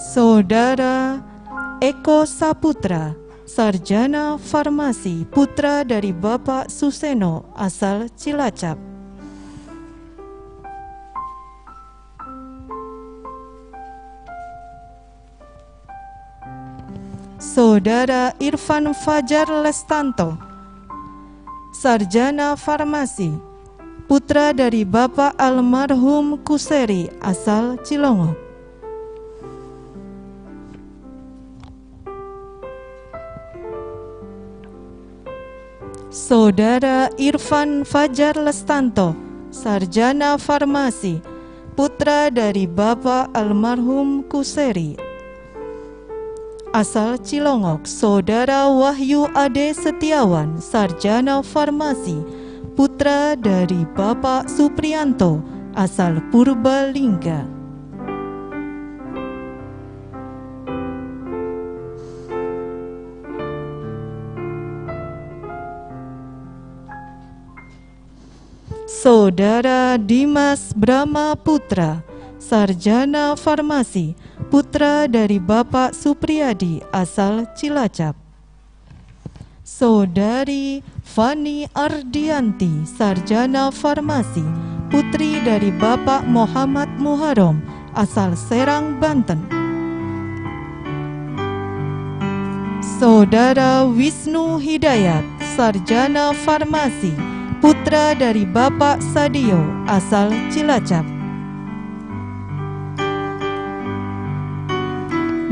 A: Saudara Eko Saputra, sarjana farmasi, putra dari Bapak Suseno, asal Cilacap. Saudara Irfan Fajar Lestanto, sarjana farmasi, putra dari Bapak almarhum Kuseri, asal Cilongok. Saudara Irfan Fajar Lestanto, sarjana farmasi, putra dari Bapak almarhum Kuseri, asal Cilongok. Saudara Wahyu Ade Setiawan, sarjana farmasi, putra dari Bapak Suprianto, asal Purbalingga. Saudara Dimas Brahma Putra, sarjana farmasi, putra dari Bapak Supriyadi, asal Cilacap. Saudari Fani Ardianti, sarjana farmasi, putri dari Bapak Muhammad Muharram, asal Serang, Banten. Saudara Wisnu Hidayat, sarjana farmasi, putra dari Bapak Sadio, asal Cilacap.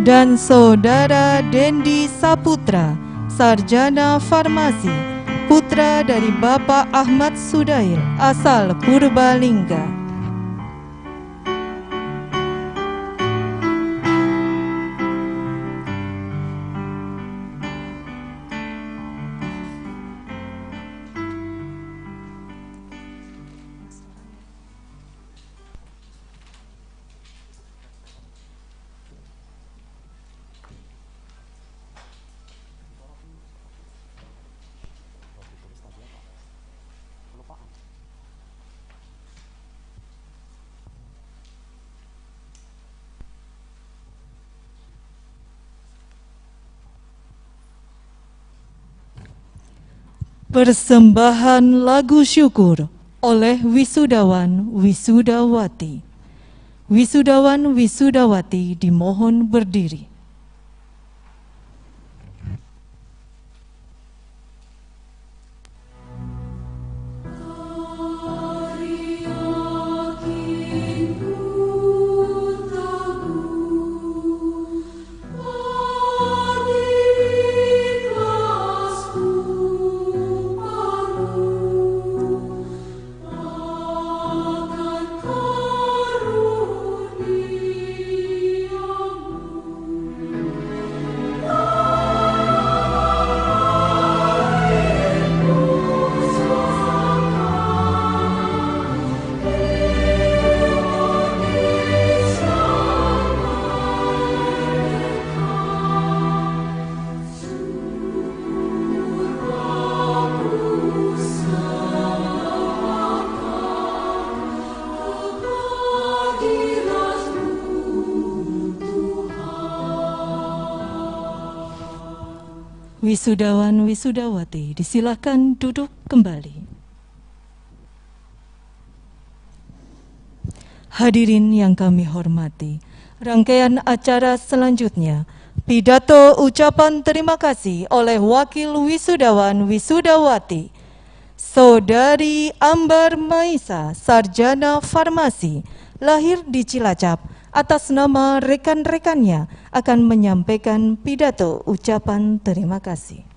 A: Dan Saudara Dendi Saputra, sarjana farmasi, putra dari Bapak Ahmad Sudair, asal Purbalingga. Persembahan lagu syukur oleh wisudawan wisudawati. Wisudawan wisudawati dimohon berdiri. Wisudawan wisudawati, disilakan duduk kembali. Hadirin yang kami hormati, rangkaian acara selanjutnya, pidato ucapan terima kasih oleh Wakil Wisudawan Wisudawati, Saudari Ambar Maisa, Sarjana Farmasi, lahir di Cilacap, atas nama rekan-rekannya akan menyampaikan pidato ucapan terima kasih.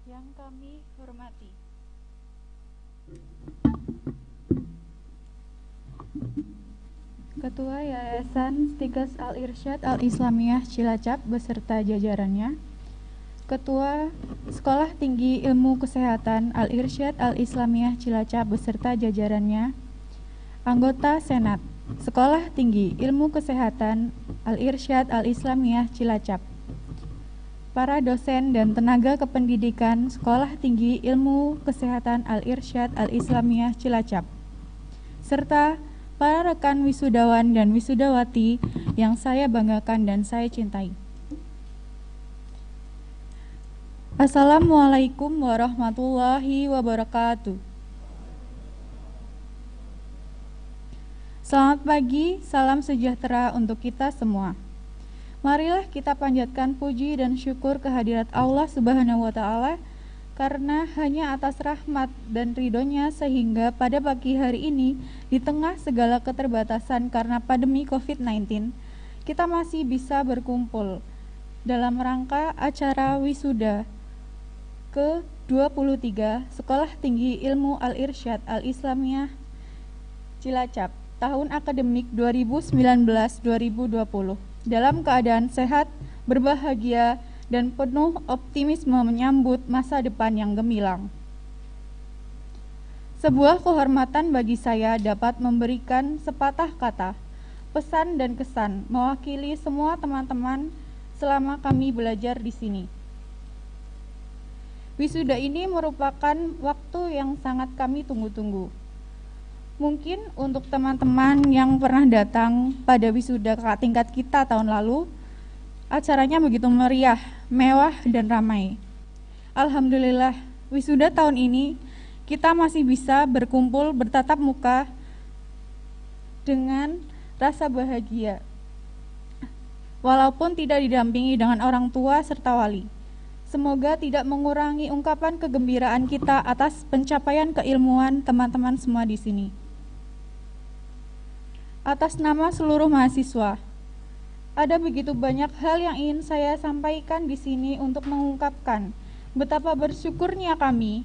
G: Yang kami hormati, Ketua Yayasan Stikas Al-Irsyad Al-Islamiyah Cilacap beserta jajarannya, Ketua Sekolah Tinggi Ilmu Kesehatan Al-Irsyad Al-Islamiyah Cilacap beserta jajarannya, anggota Senat Sekolah Tinggi Ilmu Kesehatan Al-Irsyad Al-Islamiyah Cilacap, para dosen dan tenaga kependidikan Sekolah Tinggi Ilmu Kesehatan Al-Irsyad Al-Islamiyah Cilacap, serta para rekan wisudawan dan wisudawati yang saya banggakan dan saya cintai. Assalamualaikum warahmatullahi wabarakatuh. Selamat pagi, salam sejahtera untuk kita semua. Marilah kita panjatkan puji dan syukur kehadirat Allah Subhanahu wa Ta'ala, karena hanya atas rahmat dan ridhonya sehingga pada pagi hari ini, di tengah segala keterbatasan karena pandemi COVID-19, kita masih bisa berkumpul dalam rangka acara wisuda ke-23 Sekolah Tinggi Ilmu Al-Irsyad Al-Islamiyah Cilacap tahun akademik 2019-2020 dalam keadaan sehat, berbahagia, dan penuh optimisme menyambut masa depan yang gemilang. Sebuah kehormatan bagi saya dapat memberikan sepatah kata, pesan dan kesan mewakili semua teman-teman selama kami belajar di sini. Wisuda ini merupakan waktu yang sangat kami tunggu-tunggu. Mungkin untuk teman-teman yang pernah datang pada wisuda kakak tingkat kita tahun lalu, acaranya begitu meriah, mewah, dan ramai. Alhamdulillah, wisuda tahun ini kita masih bisa berkumpul bertatap muka dengan rasa bahagia, walaupun tidak didampingi dengan orang tua serta wali. Semoga tidak mengurangi ungkapan kegembiraan kita atas pencapaian keilmuan teman-teman semua di sini. Atas nama seluruh mahasiswa, ada begitu banyak hal yang ingin saya sampaikan di sini untuk mengungkapkan betapa bersyukurnya kami,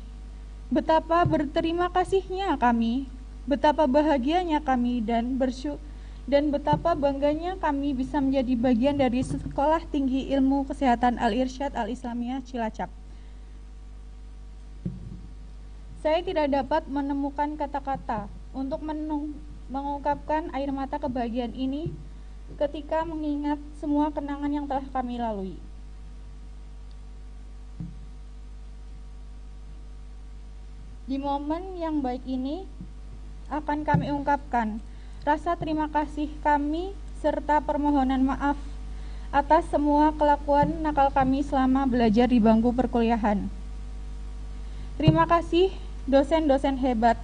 G: betapa berterima kasihnya kami, betapa bahagianya kami, dan betapa bangganya kami bisa menjadi bagian dari Sekolah Tinggi Ilmu Kesehatan Al-Irsyad Al-Islamiyah Cilacap. Saya tidak dapat menemukan kata-kata untuk mengungkapkan air mata kebahagiaan ini ketika mengingat semua kenangan yang telah kami lalui. Di momen yang baik ini akan kami ungkapkan rasa terima kasih kami serta permohonan maaf atas semua kelakuan nakal kami selama belajar di bangku perkuliahan. Terima kasih dosen-dosen hebat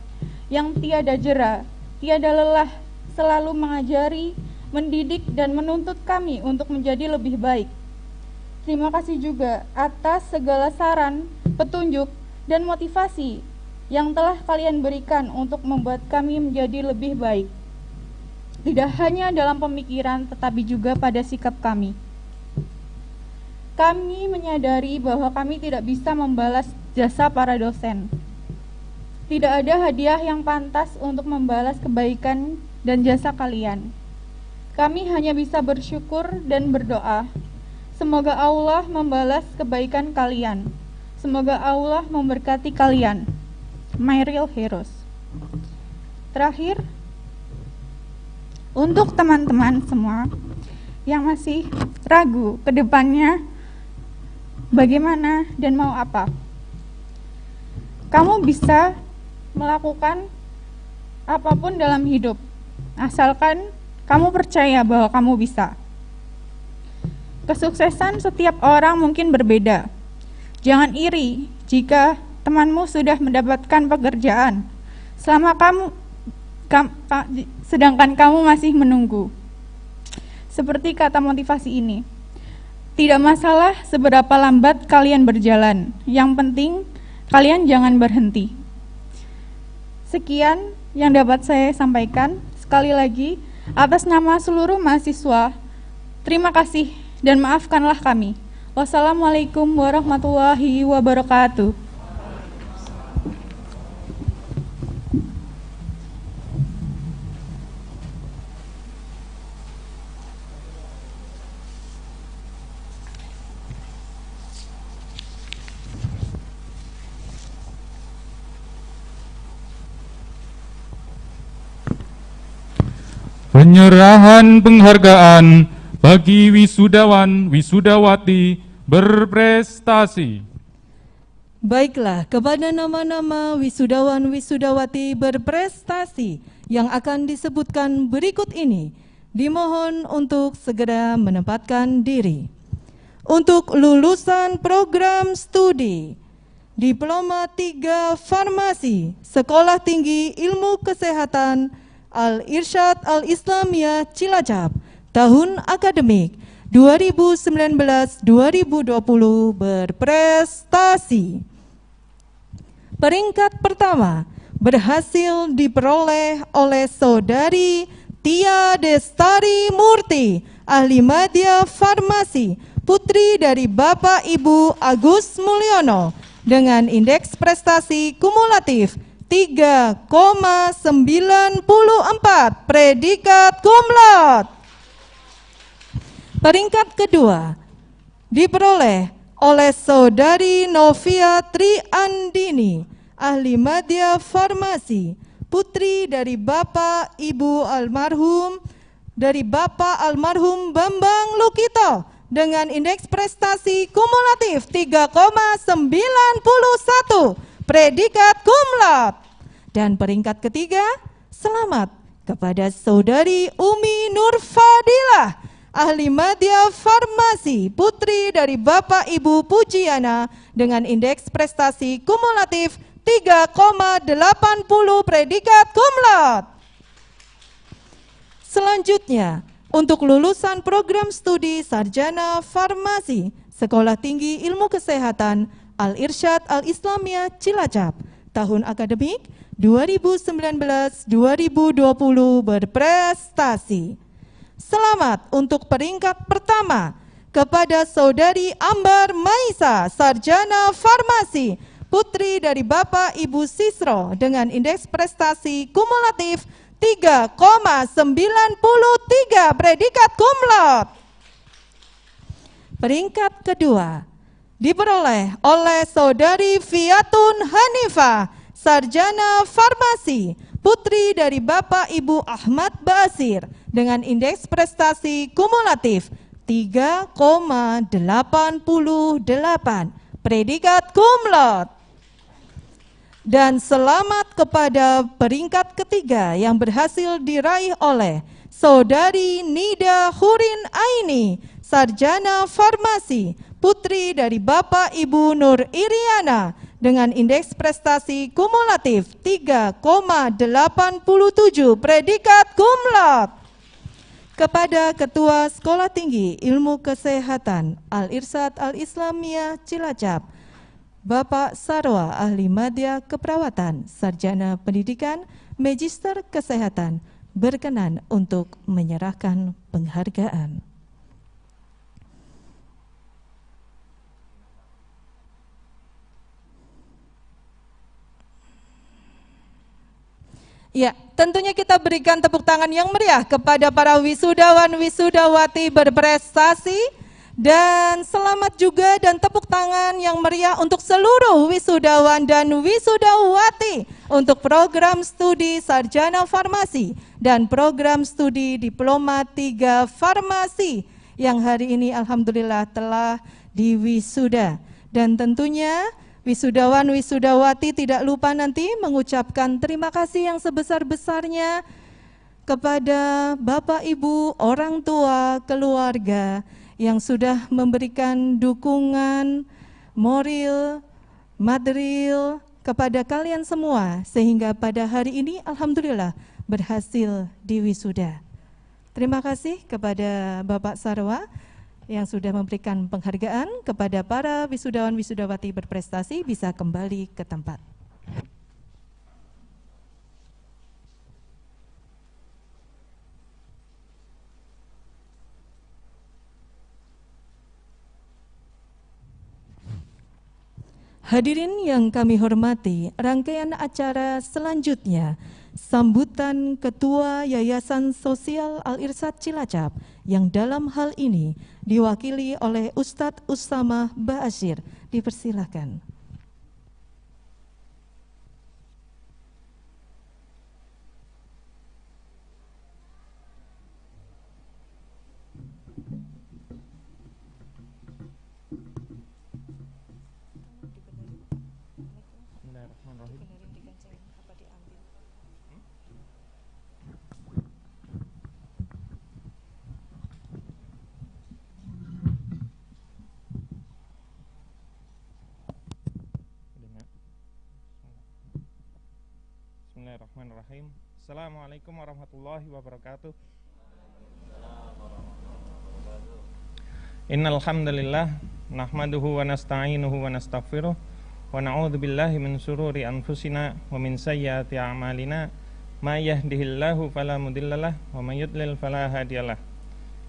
G: yang tiada jera, tiada lelah, selalu mengajari, mendidik, dan menuntut kami untuk menjadi lebih baik. Terima kasih juga atas segala saran, petunjuk, dan motivasi yang telah kalian berikan untuk membuat kami menjadi lebih baik. Tidak hanya dalam pemikiran, tetapi juga pada sikap kami. Kami menyadari bahwa kami tidak bisa membalas jasa para dosen. Tidak ada hadiah yang pantas untuk membalas kebaikan dan jasa kalian. Kami hanya bisa bersyukur dan berdoa. Semoga Allah membalas kebaikan kalian. Semoga Allah memberkati kalian. My Real Heroes. Terakhir, untuk teman-teman semua yang masih ragu ke depannya bagaimana dan mau apa, kamu bisa melakukan apapun dalam hidup, asalkan kamu percaya bahwa kamu bisa. Kesuksesan setiap orang mungkin berbeda. Jangan iri jika temanmu sudah mendapatkan pekerjaan, sedangkan kamu masih menunggu. Seperti kata motivasi ini, tidak masalah seberapa lambat kalian berjalan, yang penting kalian jangan berhenti. Sekian yang dapat saya sampaikan. Sekali lagi, atas nama seluruh mahasiswa, terima kasih dan maafkanlah kami. Wassalamualaikum warahmatullahi wabarakatuh.
C: Penyerahan penghargaan bagi wisudawan wisudawati berprestasi.
A: Baiklah, kepada nama-nama wisudawan wisudawati berprestasi yang akan disebutkan berikut ini, dimohon untuk segera menempatkan diri. Untuk lulusan program studi Diploma 3 Farmasi Sekolah Tinggi Ilmu Kesehatan Al-Irsyad Al-Islamiyah Cilacap, tahun akademik 2019-2020 berprestasi. Peringkat pertama berhasil diperoleh oleh Saudari Tia Destari Murti, ahli media farmasi, putri dari Bapak Ibu Agus Mulyono, dengan indeks prestasi kumulatif 3,94, predikat cum laude. Peringkat kedua diperoleh oleh Saudari Novia Triandini, ahli media farmasi, putri dari Bapak Ibu almarhum Bambang Lukito, dengan indeks prestasi kumulatif 3,91, predikat cum laude. Dan peringkat ketiga, selamat kepada Saudari Umi Nurfadilah, ahli media farmasi, putri dari Bapak Ibu Pujiana, dengan indeks prestasi kumulatif 3,80, predikat cum laude. Selanjutnya, untuk lulusan program studi Sarjana Farmasi Sekolah Tinggi Ilmu Kesehatan Al-Irsyad Al-Islamiyah Cilacap, tahun akademik 2019-2020 berprestasi. Selamat untuk peringkat pertama kepada Saudari Ambar Maisa, Sarjana Farmasi, putri dari Bapak Ibu Sisro, dengan indeks prestasi kumulatif 3,93, predikat cum laude. Peringkat kedua diperoleh oleh Saudari Fiatun Hanifah, Sarjana Farmasi, putri dari Bapak Ibu Ahmad Basir, dengan indeks prestasi kumulatif 3,88, predikat cum laude. Dan selamat kepada peringkat ketiga yang berhasil diraih oleh Saudari Nida Hurin Aini, Sarjana Farmasi, putri dari Bapak Ibu Nur Iriana, dengan indeks prestasi kumulatif 3,87, predikat cum laude. Kepada Ketua Sekolah Tinggi Ilmu Kesehatan Al-Irsyad Al-Islamiyah Cilacap, Bapak Sarwa Ahli Madya Keperawatan, Sarjana Pendidikan, Magister Kesehatan, berkenan untuk menyerahkan penghargaan. Ya, tentunya kita berikan tepuk tangan yang meriah kepada para wisudawan wisudawati berprestasi, dan selamat juga dan tepuk tangan yang meriah untuk seluruh wisudawan dan wisudawati untuk program studi Sarjana Farmasi dan program studi Diploma 3 Farmasi yang hari ini alhamdulillah telah diwisuda. Dan tentunya wisudawan wisudawati tidak lupa nanti mengucapkan terima kasih yang sebesar-besarnya kepada Bapak Ibu, orang tua, keluarga yang sudah memberikan dukungan moral, material kepada kalian semua sehingga pada hari ini alhamdulillah berhasil diwisuda. Terima kasih kepada Bapak Sarwa yang sudah memberikan penghargaan. Kepada para wisudawan wisudawati berprestasi bisa kembali ke tempat. Hadirin yang kami hormati, rangkaian acara selanjutnya sambutan Ketua Yayasan Sosial Al-Irsyad Cilacap yang dalam hal ini diwakili oleh Ustadz Usama Ba'asyir. Dipersilakan.
H: Bismillahirrahmanirrahim. Assalamualaikum warahmatullahi wabarakatuh. Innal hamdalillah nahmaduhu wa nasta'inuhu wa nastaghfiruh wa na'udzu billahi min syururi anfusina wa min sayyiati a'malina may yahdihillahu fala mudhillalah wa may yudlil fala hadiyalah.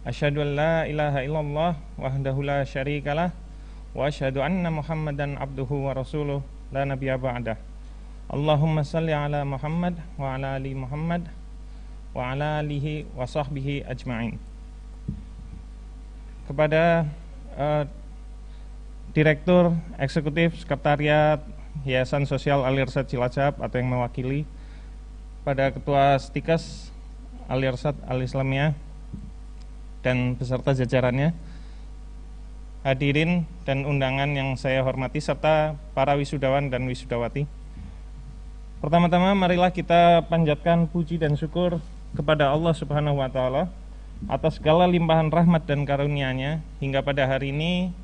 H: Asyhadu an la ilaha illallah wahdahu la syarikalah wa asyhadu anna Muhammadan abduhu wa rasuluh la nabiyya ba'dah. Allahumma salli ala Muhammad wa ala ali Muhammad wa ala alihi wa sahbihi ajma'in. Kepada Direktur Eksekutif Sekretariat Yayasan Sosial Al-Irsyad Cilacap atau yang mewakili, pada Ketua Stikes Al-Irsyad Al-Islamiyah dan beserta jajarannya, hadirin dan undangan yang saya hormati, serta para wisudawan dan wisudawati. Pertama-tama marilah kita panjatkan puji dan syukur kepada Allah Subhanahu wa taala atas segala limpahan rahmat dan karunia-Nya hingga pada hari ini,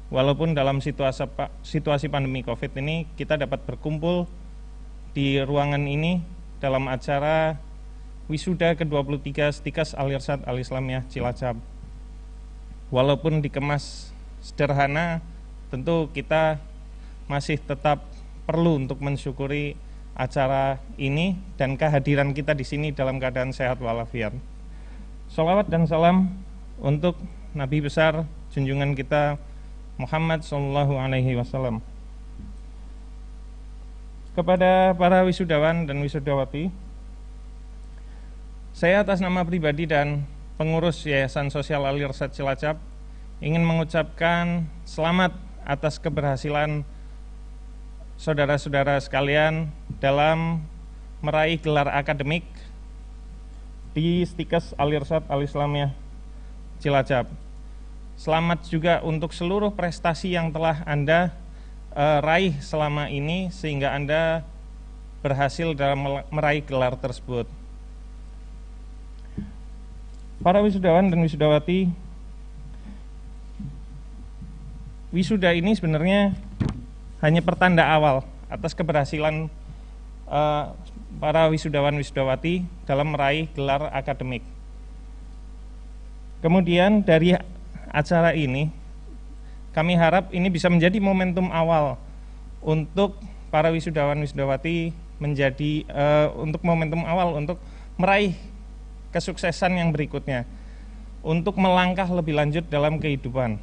H: walaupun dalam situasi pandemi Covid ini, kita dapat berkumpul di ruangan ini dalam acara wisuda ke-23 Stikes Al-Irsyad Al-Islamiyah Cilacap. Walaupun dikemas sederhana, tentu kita masih tetap perlu untuk mensyukuri acara ini dan kehadiran kita di sini dalam keadaan sehat walafiat. Shalawat dan salam untuk Nabi besar junjungan kita Muhammad sallallahu alaihi wasallam. Kepada para wisudawan dan wisudawati, saya atas nama pribadi dan pengurus Yayasan Sosial Al-Irsyad Cilacap ingin mengucapkan selamat atas keberhasilan saudara-saudara sekalian dalam meraih gelar akademik di Stikes Al-Irsyad Al-Islamiyah Cilacap. Selamat juga untuk seluruh prestasi yang telah Anda raih selama ini sehingga Anda berhasil dalam meraih gelar tersebut. Para wisudawan dan wisudawati, wisuda ini sebenarnya hanya pertanda awal atas keberhasilan para wisudawan wisudawati dalam meraih gelar akademik. Kemudian dari acara ini, kami harap ini bisa menjadi momentum awal untuk para wisudawan wisudawati untuk momentum awal untuk meraih kesuksesan yang berikutnya, untuk melangkah lebih lanjut dalam kehidupan.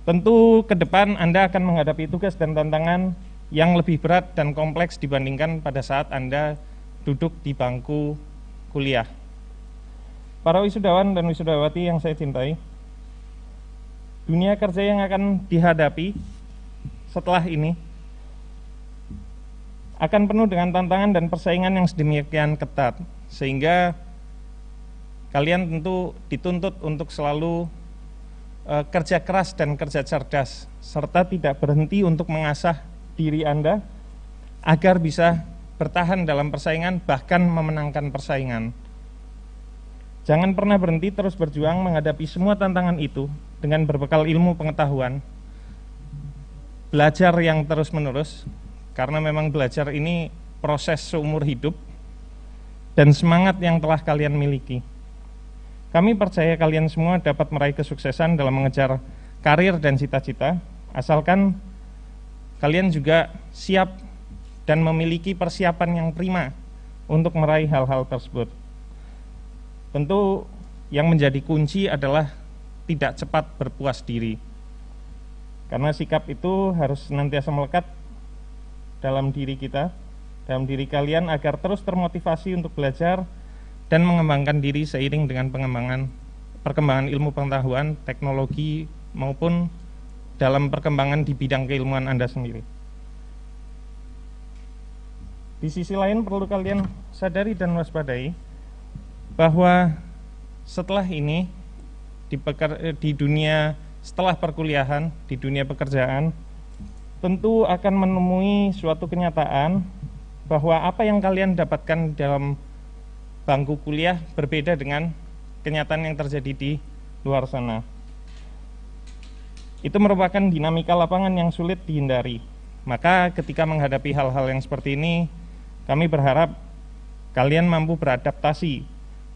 H: Tentu ke depan Anda akan menghadapi tugas dan tantangan yang lebih berat dan kompleks dibandingkan pada saat Anda duduk di bangku kuliah. Para wisudawan dan wisudawati yang saya cintai, dunia kerja yang akan dihadapi setelah ini akan penuh dengan tantangan dan persaingan yang sedemikian ketat, sehingga kalian tentu dituntut untuk selalu kerja keras dan kerja cerdas, serta tidak berhenti untuk mengasah diri Anda agar bisa bertahan dalam persaingan, bahkan memenangkan persaingan. Jangan pernah berhenti terus berjuang menghadapi semua tantangan itu dengan berbekal ilmu pengetahuan, belajar yang terus-menerus, karena memang belajar ini proses seumur hidup, dan semangat yang telah kalian miliki. Kami percaya kalian semua dapat meraih kesuksesan dalam mengejar karir dan cita-cita, asalkan kalian juga siap dan memiliki persiapan yang prima untuk meraih hal-hal tersebut. Tentu yang menjadi kunci adalah tidak cepat berpuas diri, karena sikap itu harus senantiasa melekat dalam diri kita, dalam diri kalian, agar terus termotivasi untuk belajar dan mengembangkan diri seiring dengan perkembangan ilmu pengetahuan, teknologi, maupun dalam perkembangan di bidang keilmuan Anda sendiri. Di sisi lain perlu kalian sadari dan waspadai bahwa setelah ini di dunia setelah perkuliahan, di dunia pekerjaan, tentu akan menemui suatu kenyataan bahwa apa yang kalian dapatkan dalam bangku kuliah berbeda dengan kenyataan yang terjadi di luar sana. Itu merupakan dinamika lapangan yang sulit dihindari. Maka ketika menghadapi hal-hal yang seperti ini, kami berharap kalian mampu beradaptasi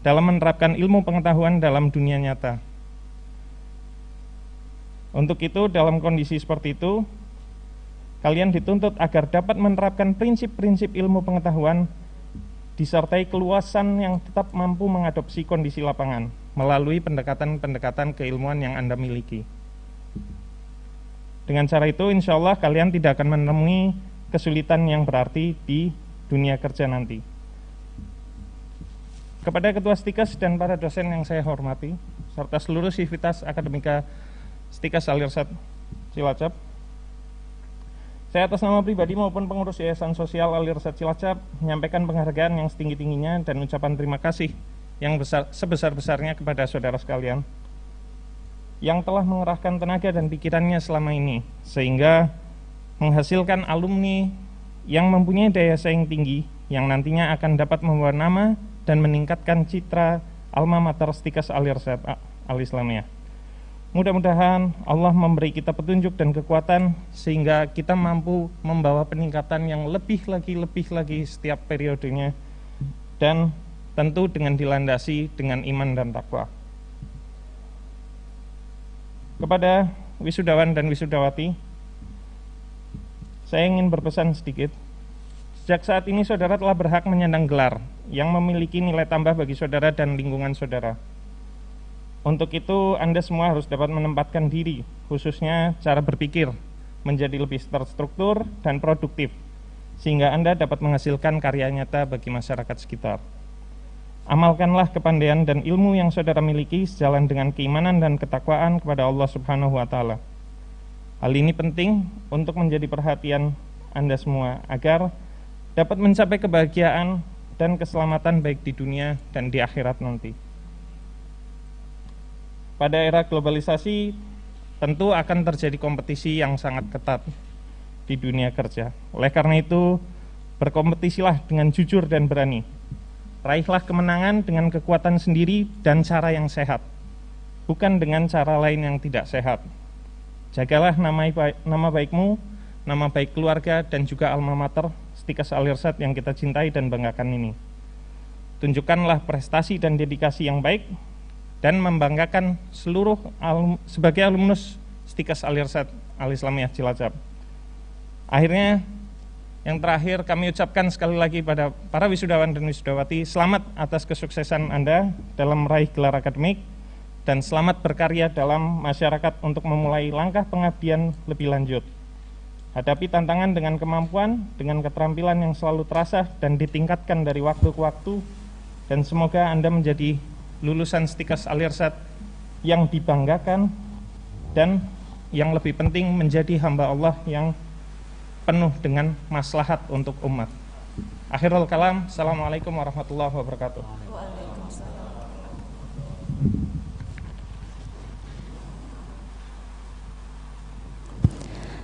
H: dalam menerapkan ilmu pengetahuan dalam dunia nyata. Untuk itu, dalam kondisi seperti itu, kalian dituntut agar dapat menerapkan prinsip-prinsip ilmu pengetahuan disertai keluasan yang tetap mampu mengadopsi kondisi lapangan melalui pendekatan-pendekatan keilmuan yang Anda miliki. Dengan cara itu, insya Allah kalian tidak akan menemui kesulitan yang berarti di dunia kerja nanti. Kepada Ketua Stikes dan para dosen yang saya hormati, serta seluruh sivitas akademika Stikes Al-Irsyad Cilacap, saya atas nama pribadi maupun pengurus Yayasan Sosial Al-Irsyad Cilacap menyampaikan penghargaan yang setinggi-tingginya dan ucapan terima kasih yang sebesar-besarnya kepada saudara sekalian yang telah mengerahkan tenaga dan pikirannya selama ini, sehingga menghasilkan alumni yang mempunyai daya saing tinggi yang nantinya akan dapat membawa nama dan meningkatkan citra alma mater Stikes Al-Irsyad Al-Islamiyah. Mudah-mudahan Allah memberi kita petunjuk dan kekuatan sehingga kita mampu membawa peningkatan yang lebih lagi setiap periodenya, dan tentu dengan dilandasi dengan iman dan takwa. Kepada wisudawan dan wisudawati, saya ingin berpesan sedikit. Sejak saat ini saudara telah berhak menyandang gelar yang memiliki nilai tambah bagi saudara dan lingkungan saudara. Untuk itu, Anda semua harus dapat menempatkan diri, khususnya cara berpikir, menjadi lebih terstruktur dan produktif, sehingga Anda dapat menghasilkan karya nyata bagi masyarakat sekitar. Amalkanlah kepandaian dan ilmu yang saudara miliki sejalan dengan keimanan dan ketakwaan kepada Allah Subhanahu wa Ta'ala. Hal ini penting untuk menjadi perhatian Anda semua, agar dapat mencapai kebahagiaan dan keselamatan baik di dunia dan di akhirat nanti. Pada era globalisasi tentu akan terjadi kompetisi yang sangat ketat di dunia kerja. Oleh karena itu, berkompetisilah dengan jujur dan berani. Raihlah kemenangan dengan kekuatan sendiri dan cara yang sehat, bukan dengan cara lain yang tidak sehat. Jagalah nama baikmu, nama baik keluarga, dan juga alma mater Stikes Al-Irsyad yang kita cintai dan banggakan ini. Tunjukkanlah prestasi dan dedikasi yang baik dan membanggakan seluruh sebagai alumnus Stikes Al-Irsyad Al-Islamiyah Cilacap. Akhirnya, yang terakhir kami ucapkan sekali lagi pada para wisudawan dan wisudawati, selamat atas kesuksesan Anda dalam meraih gelar akademik dan selamat berkarya dalam masyarakat untuk memulai langkah pengabdian lebih lanjut. Hadapi tantangan dengan kemampuan, dengan keterampilan yang selalu terasa dan ditingkatkan dari waktu ke waktu, dan semoga Anda menjadi lulusan Stikes Al-Irsyad yang dibanggakan dan yang lebih penting menjadi hamba Allah yang penuh dengan maslahat untuk umat. Akhirul kalam, Assalamualaikum warahmatullahi wabarakatuh.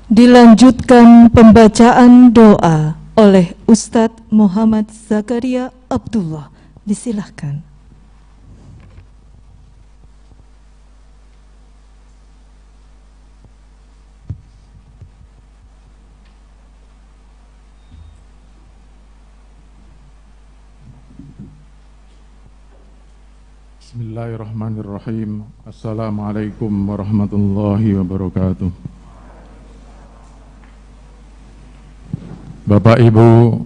A: Dilanjutkan pembacaan doa oleh Ustadz Muhammad Zakaria Abdullah. Disilahkan.
I: Bismillahirrahmanirrahim. Assalamualaikum warahmatullahi wabarakatuh. Bapak, Ibu,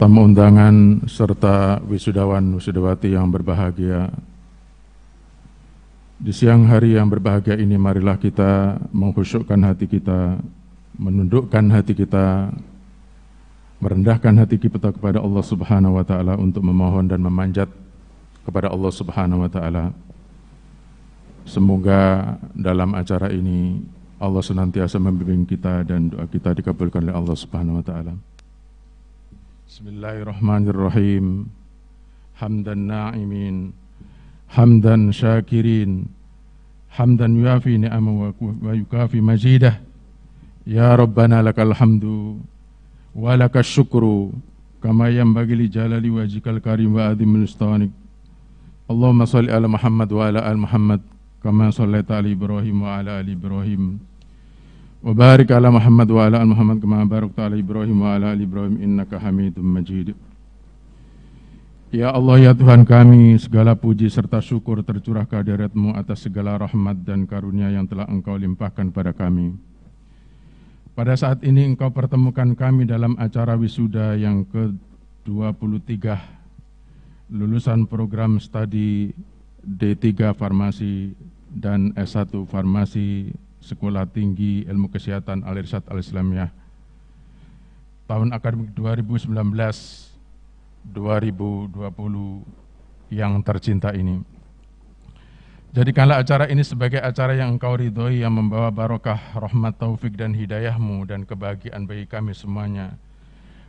I: tamu undangan, serta wisudawan wisudawati yang berbahagia, di siang hari yang berbahagia ini marilah kita mengkhusyukkan hati kita, menundukkan hati kita, merendahkan hati kita kepada Allah Subhanahu wa Ta'ala untuk memohon dan memanjat kepada Allah Subhanahu wa Ta'ala. Semoga dalam acara ini Allah senantiasa membimbing kita dan doa kita dikabulkan oleh Allah Subhanahu wa Ta'ala. Bismillahirrahmanirrahim. Hamdan na'imin, hamdan syakirin, hamdan yuafi ni'amahu wa yukafi majidah. Ya Rabbana lakal hamdu wa lakas syukru kama yanbaghi li jalali wajhikal karim wa adhimil istawanik. Allahumma salli ala Muhammad wa ala al Muhammad kama sallaita ala Ibrahim wa ala ali Ibrahim wa barik ala Muhammad wa ala al Muhammad kama barakta ala Ibrahim wa ala ali Ibrahim innaka Hamidum Majid. Ya Allah, ya Tuhan kami, segala puji serta syukur tercurah kehadirat-Mu atas segala rahmat dan karunia yang telah Engkau limpahkan pada kami. Pada saat ini Engkau pertemukan kami dalam acara wisuda yang ke-23 lulusan program studi D3 Farmasi dan S1 Farmasi Sekolah Tinggi Ilmu Kesehatan Al-Irsyad Al-Islamiyah tahun akademik 2019-2020 yang tercinta ini. Jadikanlah acara ini sebagai acara yang Engkau ridhoi, yang membawa barokah, rahmat, taufik dan hidayah-Mu dan kebahagiaan bagi kami semuanya.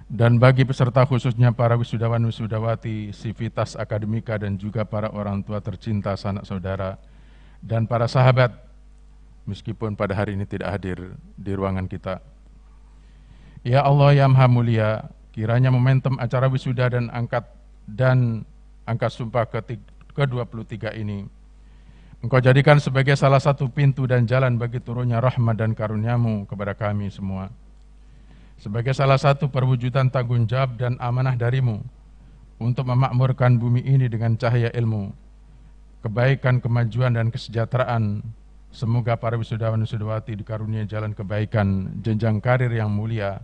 I: Dan bagi peserta khususnya para wisudawan wisudawati, sivitas akademika dan juga para orang tua tercinta, sanak saudara dan para sahabat, meskipun pada hari ini tidak hadir di ruangan kita. Ya Allah yang Maha Mulia, kiranya momentum acara wisuda dan angkat sumpah ke-23 ini Engkau jadikan sebagai salah satu pintu dan jalan bagi turunnya rahmat dan karunia-Mu kepada kami semua. Sebagai salah satu perwujudan tanggung jawab dan amanah dari-Mu untuk memakmurkan bumi ini dengan cahaya ilmu, kebaikan, kemajuan, dan kesejahteraan. Semoga para wisudawan wisudawati dikaruniai jalan kebaikan, jenjang karir yang mulia,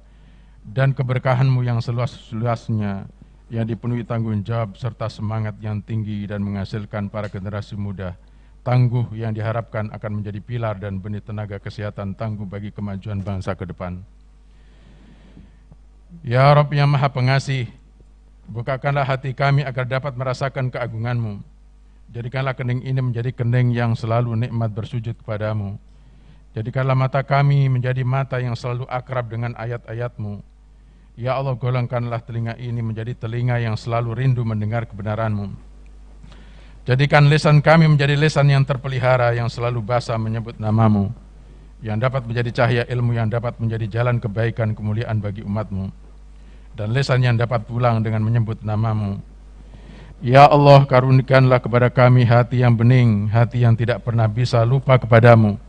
I: dan keberkahan-Mu yang seluas-luasnya, yang dipenuhi tanggung jawab serta semangat yang tinggi dan menghasilkan para generasi muda tangguh yang diharapkan akan menjadi pilar dan benih tenaga kesehatan tangguh bagi kemajuan bangsa ke depan. Ya Rabb yang Maha Pengasih, bukakanlah hati kami agar dapat merasakan keagungan-Mu. Jadikanlah kening ini menjadi kening yang selalu nikmat bersujud kepadamu. Jadikanlah mata kami menjadi mata yang selalu akrab dengan ayat-ayat-Mu. Ya Allah, golongkanlah telinga ini menjadi telinga yang selalu rindu mendengar kebenaran-Mu. Jadikan lisan kami menjadi lisan yang terpelihara, yang selalu basah menyebut nama-Mu. yang dapat menjadi cahaya ilmu, yang dapat menjadi jalan kebaikan kemuliaan bagi umatmu, dan lisan yang dapat pulang dengan menyebut namamu. Ya Allah, karunikanlah kepada kami hati yang bening, hati yang tidak pernah bisa lupa kepadamu,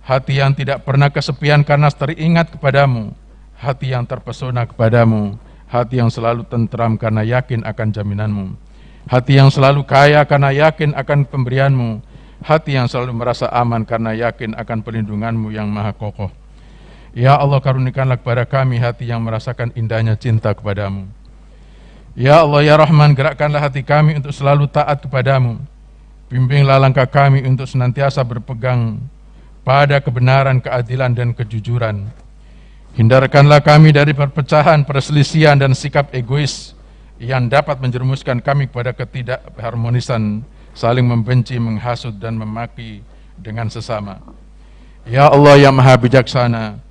I: hati yang tidak pernah kesepian karena teringat kepadamu, hati yang terpesona kepadamu, hati yang selalu tentram karena yakin akan jaminanmu, hati yang selalu kaya karena yakin akan pemberianmu, hati yang selalu merasa aman karena yakin akan perlindunganmu yang maha kokoh. Ya Allah, karunikanlah kepada kami hati yang merasakan indahnya cinta kepadamu. Ya Allah, ya Rahman, gerakkanlah hati kami untuk selalu taat kepadamu. Bimbinglah langkah kami untuk senantiasa berpegang pada kebenaran, keadilan, dan kejujuran. Hindarkanlah kami dari perpecahan, perselisihan, dan sikap egois yang dapat menjerumuskan kami kepada ketidakharmonisan, saling membenci, menghasut, dan memaki dengan sesama. Ya Allah yang maha bijaksana,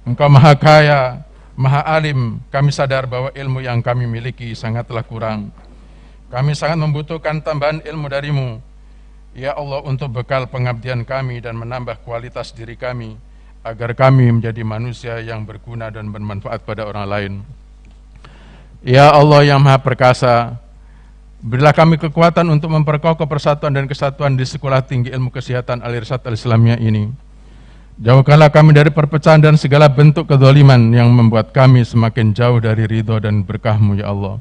I: Engkau maha kaya, maha alim. Kami sadar bahwa ilmu yang kami miliki sangatlah kurang. Kami sangat membutuhkan tambahan ilmu darimu, ya Allah, untuk bekal pengabdian kami dan menambah kualitas diri kami, agar kami menjadi manusia yang berguna dan bermanfaat pada orang lain. Ya Allah yang maha perkasa, berilah kami kekuatan untuk memperkokoh persatuan dan kesatuan di Sekolah Tinggi Ilmu Kesehatan Al-Irsyad Al-Islamiyah ini. Jauhkanlah kami dari perpecahan dan segala bentuk kezaliman yang membuat kami semakin jauh dari ridho dan berkah-Mu, ya Allah.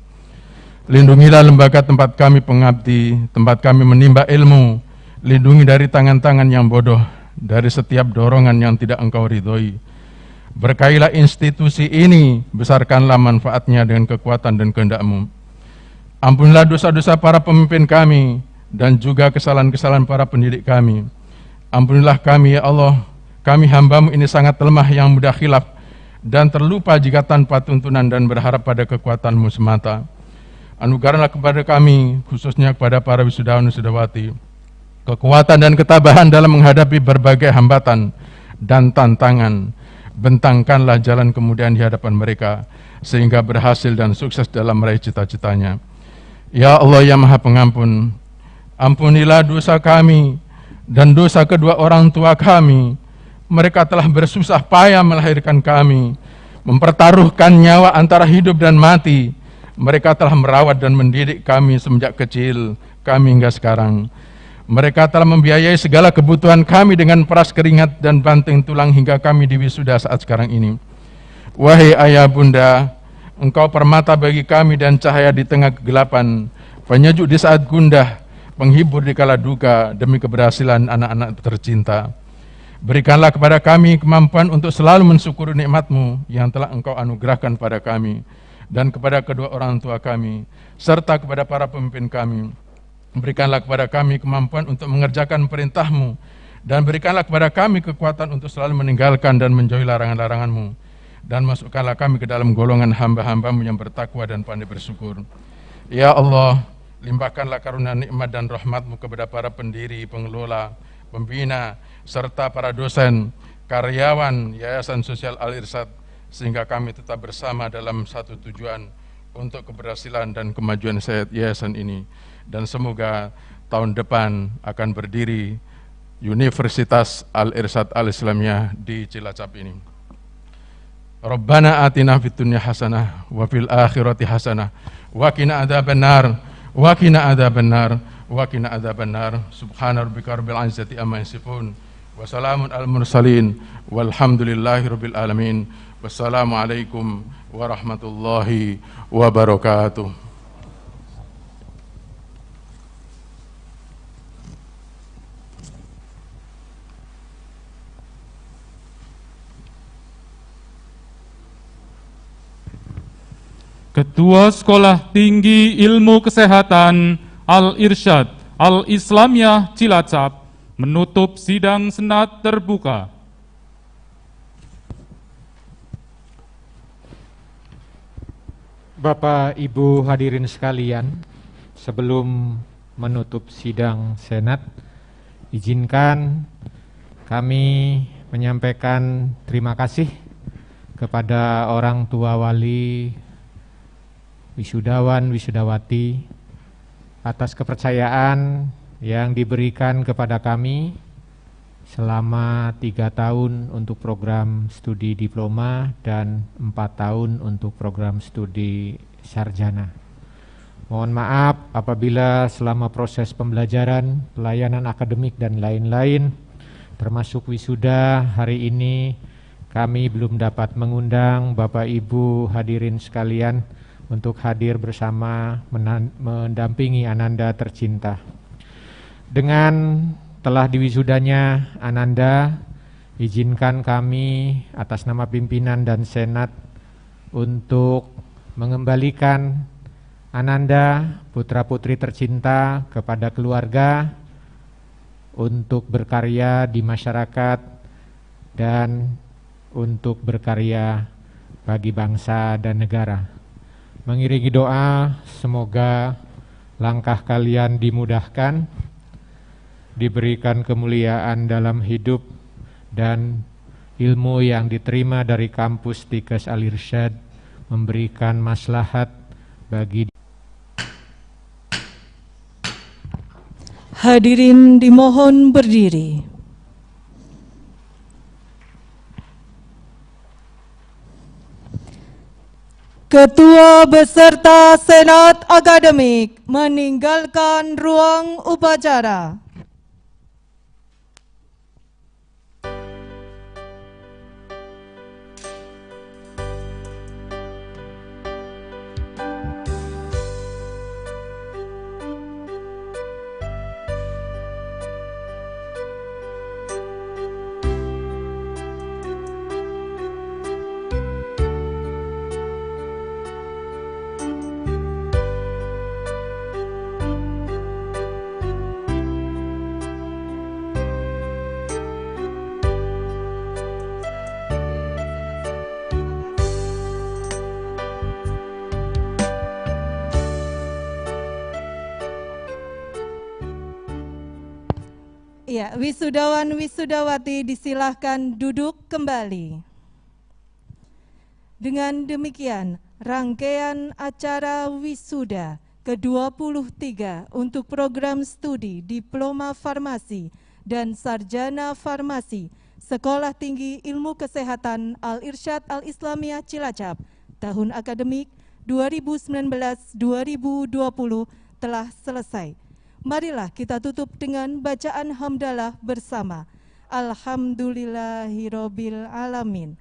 I: Lindungilah lembaga tempat kami pengabdi, tempat kami menimba ilmu. Lindungi dari tangan-tangan yang bodoh, dari setiap dorongan yang tidak Engkau ridhoi. Berkailah institusi ini, besarkanlah manfaatnya dengan kekuatan dan kehendak-Mu. Ampunilah dosa-dosa para pemimpin kami dan juga kesalahan-kesalahan para pendidik kami. Ampunilah kami, ya Allah. Kami hamba-Mu ini sangat lemah, yang mudah khilaf dan terlupa jika tanpa tuntunan, dan berharap pada kekuatan-Mu semata. Anugerahlah kepada kami, khususnya kepada para wisudawan wisudawati, kekuatan dan ketabahan dalam menghadapi berbagai hambatan dan tantangan. Bentangkanlah jalan kemudian di hadapan mereka, sehingga berhasil dan sukses dalam meraih cita-citanya. Ya Allah yang maha pengampun, ampunilah dosa kami dan dosa kedua orang tua kami. Mereka telah bersusah payah melahirkan kami, mempertaruhkan nyawa antara hidup dan mati. Mereka telah merawat dan mendidik kami semenjak kecil kami hingga sekarang. Mereka telah membiayai segala kebutuhan kami dengan peras keringat dan banting tulang hingga kami diwisuda saat sekarang ini. Wahai ayah bunda, Engkau permata bagi kami dan cahaya di tengah kegelapan, penyejuk di saat gundah, penghibur di kala duka, demi keberhasilan anak-anak tercinta. Berikanlah kepada kami kemampuan untuk selalu mensyukuri nikmat-Mu yang telah Engkau anugerahkan pada kami dan kepada kedua orang tua kami, serta kepada para pemimpin kami. Berikanlah kepada kami kemampuan untuk mengerjakan perintah-Mu, dan berikanlah kepada kami kekuatan untuk selalu meninggalkan dan menjauhi larangan-larangan-Mu, dan masukkanlah kami ke dalam golongan hamba-hamba-Mu yang bertakwa dan pandai bersyukur. Ya Allah, limpahkanlah karunia nikmat dan rahmat-Mu kepada para pendiri, pengelola, pembina, serta para dosen, karyawan Yayasan Sosial Al-Irsyad, sehingga kami tetap bersama dalam satu tujuan untuk keberhasilan dan kemajuan yayasan ini. Dan semoga tahun depan akan berdiri Universitas Al-Irsyad Al-Islamiyah di Cilacap ini. Rabbana atina fid dunya hasanah wa fil akhirati hasanah wa qina adzabannar wa qina adzabannar wa qina adzabannar. Subhana rabbika rabbil izzati amma yasifun wa salamun al mursalin walhamdulillahi rabbil alamin. Wassalamualaikum warahmatullahi wabarakatuh.
C: Ketua Sekolah Tinggi Ilmu Kesehatan Al-Irsyad Al-Islamiyah Cilacap menutup sidang senat terbuka.
D: Bapak Ibu hadirin sekalian, sebelum menutup sidang senat, izinkan kami menyampaikan terima kasih kepada orang tua wali, wisudawan, wisudawati atas kepercayaan yang diberikan kepada kami selama 3 tahun untuk program studi diploma dan 4 tahun untuk program studi sarjana. Mohon maaf apabila selama proses pembelajaran, pelayanan akademik dan lain-lain, termasuk wisuda hari ini, kami belum dapat mengundang Bapak Ibu hadirin sekalian untuk hadir bersama mendampingi Ananda tercinta. Dengan telah diwisudanya Ananda, izinkan kami atas nama pimpinan dan senat untuk mengembalikan Ananda, putra-putri tercinta, kepada keluarga untuk berkarya di masyarakat dan untuk berkarya bagi bangsa dan negara. Mengiringi doa, semoga langkah kalian dimudahkan, diberikan kemuliaan dalam hidup, dan ilmu yang diterima dari kampus Stikes Al-Irsyad memberikan maslahat bagi.
A: Hadirin dimohon berdiri. Ketua beserta Senat Akademik meninggalkan ruang upacara. Ya, wisudawan wisudawati disilahkan duduk kembali. Dengan demikian, rangkaian acara wisuda ke-23 untuk program studi Diploma Farmasi dan Sarjana Farmasi Sekolah Tinggi Ilmu Kesehatan Al-Irsyad Al-Islamiyah Cilacap tahun akademik 2019-2020 telah selesai. Marilah kita tutup dengan bacaan hamdalah bersama. Alhamdulillahirabbil alamin.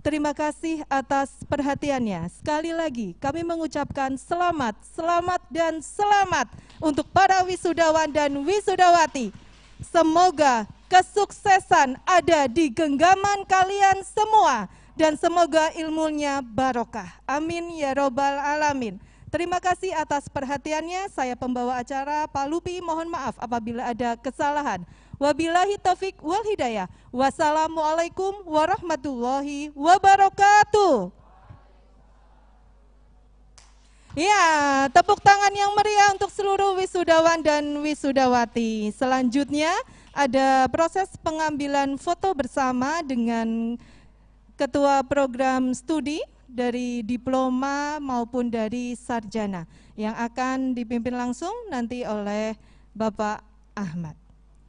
A: Terima kasih atas perhatiannya. Sekali lagi kami mengucapkan selamat, selamat dan selamat untuk para wisudawan dan wisudawati. Semoga kesuksesan ada di genggaman kalian semua dan semoga ilmunya barokah. Amin ya robbal alamin. Terima kasih atas perhatiannya. Saya pembawa acara Pak Lupi, mohon maaf apabila ada kesalahan. Wabillahi taufik wal hidayah. Wassalamualaikum warahmatullahi wabarakatuh. Ya, tepuk tangan yang meriah untuk seluruh wisudawan dan wisudawati. Selanjutnya ada proses pengambilan foto bersama dengan Ketua Program Studi dari diploma maupun dari sarjana yang akan dipimpin langsung nanti oleh Bapak Ahmad.